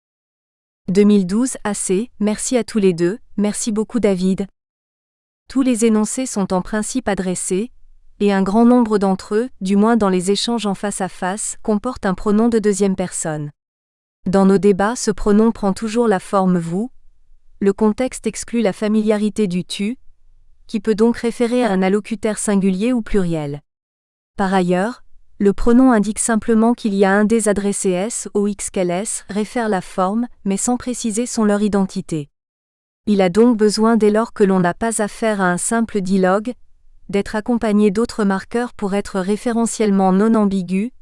Speaker 1: 2012 AC Merci à tous les deux, merci beaucoup David. Tous les énoncés sont en principe adressés, et un grand nombre d'entre eux, du moins dans les échanges en face à face, comportent un pronom de deuxième personne. Dans nos débats, ce pronom prend toujours la forme vous. Le contexte exclut la familiarité du tu, qui peut donc référer à un allocuteur singulier ou pluriel. Par ailleurs, le pronom indique simplement qu'il y a un des adressés S ou X qu'elle S réfère la forme, mais sans préciser leur identité. Il a donc besoin, dès lors que l'on n'a pas affaire à un simple dialogue, d'être accompagné d'autres marqueurs pour être référentiellement non ambigu,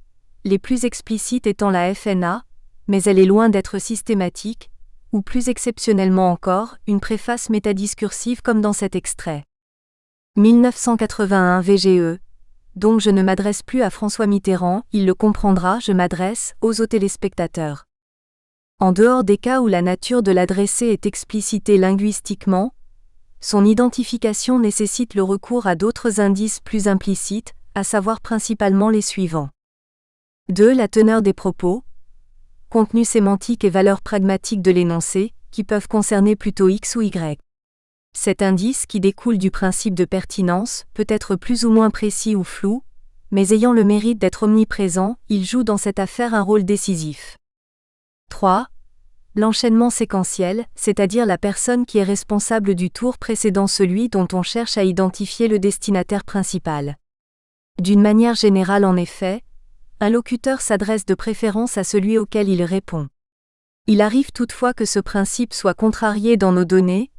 Speaker 1: les plus explicites étant la FNA, mais elle est loin d'être systématique, ou plus exceptionnellement encore, une préface métadiscursive comme dans cet extrait. 1981 VGE. Donc je ne m'adresse plus à François Mitterrand, il le comprendra, je m'adresse aux téléspectateurs. En dehors des cas où la nature de l'adressé est explicitée linguistiquement, son identification nécessite le recours à d'autres indices plus implicites, à savoir principalement les suivants. 2. La teneur des propos, contenu sémantique et valeur pragmatique de l'énoncé, qui peuvent concerner plutôt X ou Y. Cet indice, qui découle du principe de pertinence, peut être plus ou moins précis ou flou, mais ayant le mérite d'être omniprésent, il joue dans cette affaire un rôle décisif. 3. L'enchaînement séquentiel, c'est-à-dire la personne qui est responsable du tour précédant celui dont on cherche à identifier le destinataire principal. D'une manière générale en effet, un locuteur s'adresse de préférence à celui auquel il répond. Il arrive toutefois que ce principe soit contrarié dans nos données,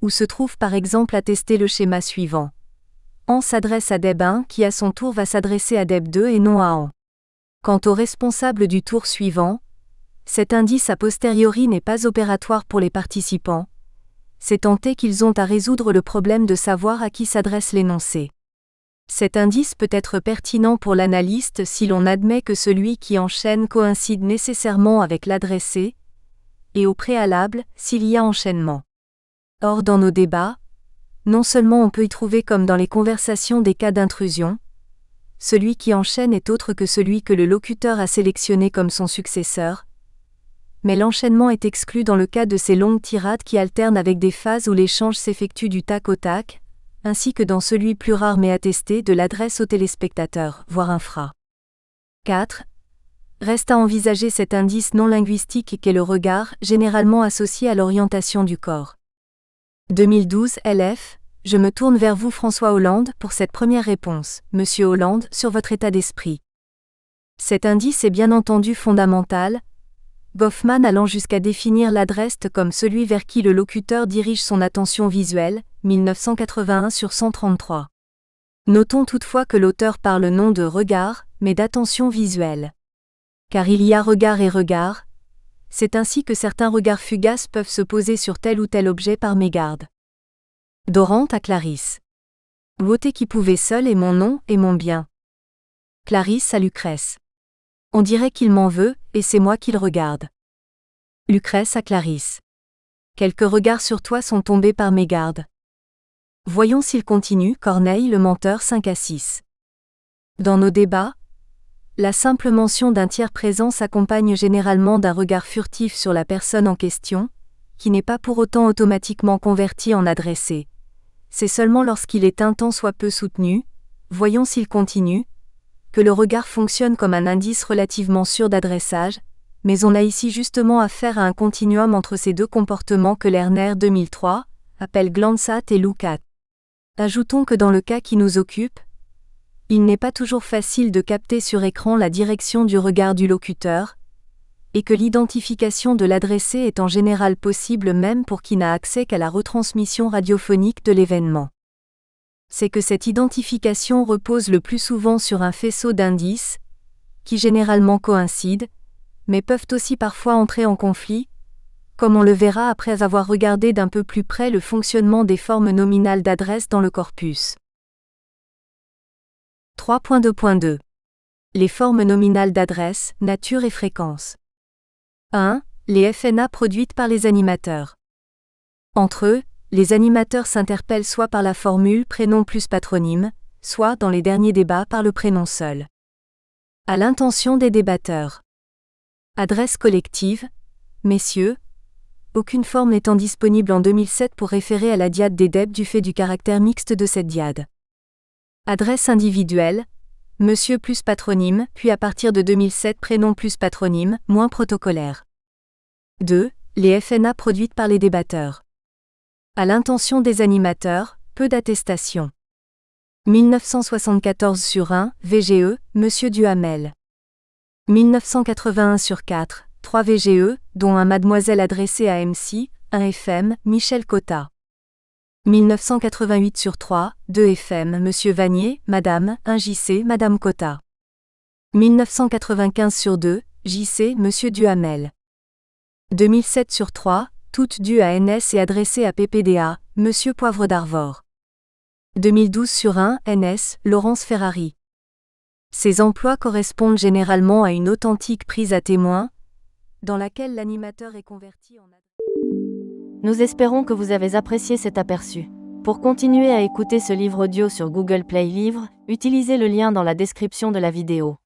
Speaker 1: où se trouve par exemple attesté le schéma suivant. En s'adresse à Deb 1 qui à son tour va s'adresser à Deb 2 et non à En. Quant au responsable du tour suivant, cet indice a posteriori n'est pas opératoire pour les participants, c'est tant est qu'ils ont à résoudre le problème de savoir à qui s'adresse l'énoncé. Cet indice peut être pertinent pour l'analyste si l'on admet que celui qui enchaîne coïncide nécessairement avec l'adressé, et au préalable, s'il y a enchaînement. Or dans nos débats, non seulement on peut y trouver comme dans les conversations des cas d'intrusion, celui qui enchaîne est autre que celui que le locuteur a sélectionné comme son successeur, mais l'enchaînement est exclu dans le cas de ces longues tirades qui alternent avec des phases où l'échange s'effectue du tac au tac, ainsi que dans celui plus rare mais attesté de l'adresse au téléspectateur, voire infra. 4. Reste à envisager cet indice non linguistique qu'est le regard, généralement associé à l'orientation du corps. 2012 LF, je me tourne vers vous François Hollande pour cette première réponse, Monsieur Hollande, sur votre état d'esprit. Cet indice est bien entendu fondamental, Goffman allant jusqu'à définir l'adresse comme celui vers qui le locuteur dirige son attention visuelle, 1981 sur 133. Notons toutefois que l'auteur parle non de regard, mais d'attention visuelle. Car il y a regard et regard, c'est ainsi que certains regards fugaces peuvent se poser sur tel ou tel objet par mégarde. Dorante à Clarisse. Voter qui pouvait seul est mon nom et mon bien. Clarisse à Lucrèce. On dirait qu'il m'en veut, et c'est moi qu'il regarde. Lucrèce à Clarisse. Quelques regards sur toi sont tombés par mégarde. Voyons s'il continue. Corneille le menteur 5 à 6. Dans nos débats, la simple mention d'un tiers présent s'accompagne généralement d'un regard furtif sur la personne en question, qui n'est pas pour autant automatiquement converti en adressé. C'est seulement lorsqu'il est un tant soit peu soutenu, voyons s'il continue, que le regard fonctionne comme un indice relativement sûr d'adressage, mais on a ici justement affaire à un continuum entre ces deux comportements que Lerner 2003 appelle Glanzat et Lukács. Ajoutons que dans le cas qui nous occupe, il n'est pas toujours facile de capter sur écran la direction du regard du locuteur, et que l'identification de l'adressé est en général possible même pour qui n'a accès qu'à la retransmission radiophonique de l'événement. C'est que cette identification repose le plus souvent sur un faisceau d'indices, qui généralement coïncident, mais peuvent aussi parfois entrer en conflit, comme on le verra après avoir regardé d'un peu plus près le fonctionnement des formes nominales d'adresse dans le corpus. 3.2.2 Les formes nominales d'adresse, nature et fréquence. 1. Les FNA produites par les animateurs. Entre eux, les animateurs s'interpellent soit par la formule prénom plus patronyme, soit, dans les derniers débats, par le prénom seul. À l'intention des débatteurs. Adresse collective, messieurs, aucune forme n'étant disponible en 2007 pour référer à la diade des DEB du fait du caractère mixte de cette diade. Adresse individuelle, monsieur plus patronyme, puis à partir de 2007 prénom plus patronyme, moins protocolaire. 2. Les FNA produites par les débatteurs. À l'intention des animateurs, peu d'attestations. 1974 sur 1, VGE, Monsieur Duhamel. 1981 sur 4, 3 VGE, dont un Mademoiselle adressé à MC, 1 FM, Michel Cotta. 1988 sur 3, 2 FM, Monsieur Vanier, Madame, 1 JC, Madame Cotta. 1995 sur 2, JC, Monsieur Duhamel. 2007 sur 3, toutes dues à NS et adressées à PPDA, Monsieur Poivre d'Arvor. 2012 sur 1, NS, Laurence Ferrari. Ces emplois correspondent généralement à une authentique prise à témoin, dans laquelle l'animateur est converti en...
Speaker 2: Nous espérons que vous avez apprécié cet aperçu. Pour continuer à écouter ce livre audio sur Google Play Livres, utilisez le lien dans la description de la vidéo.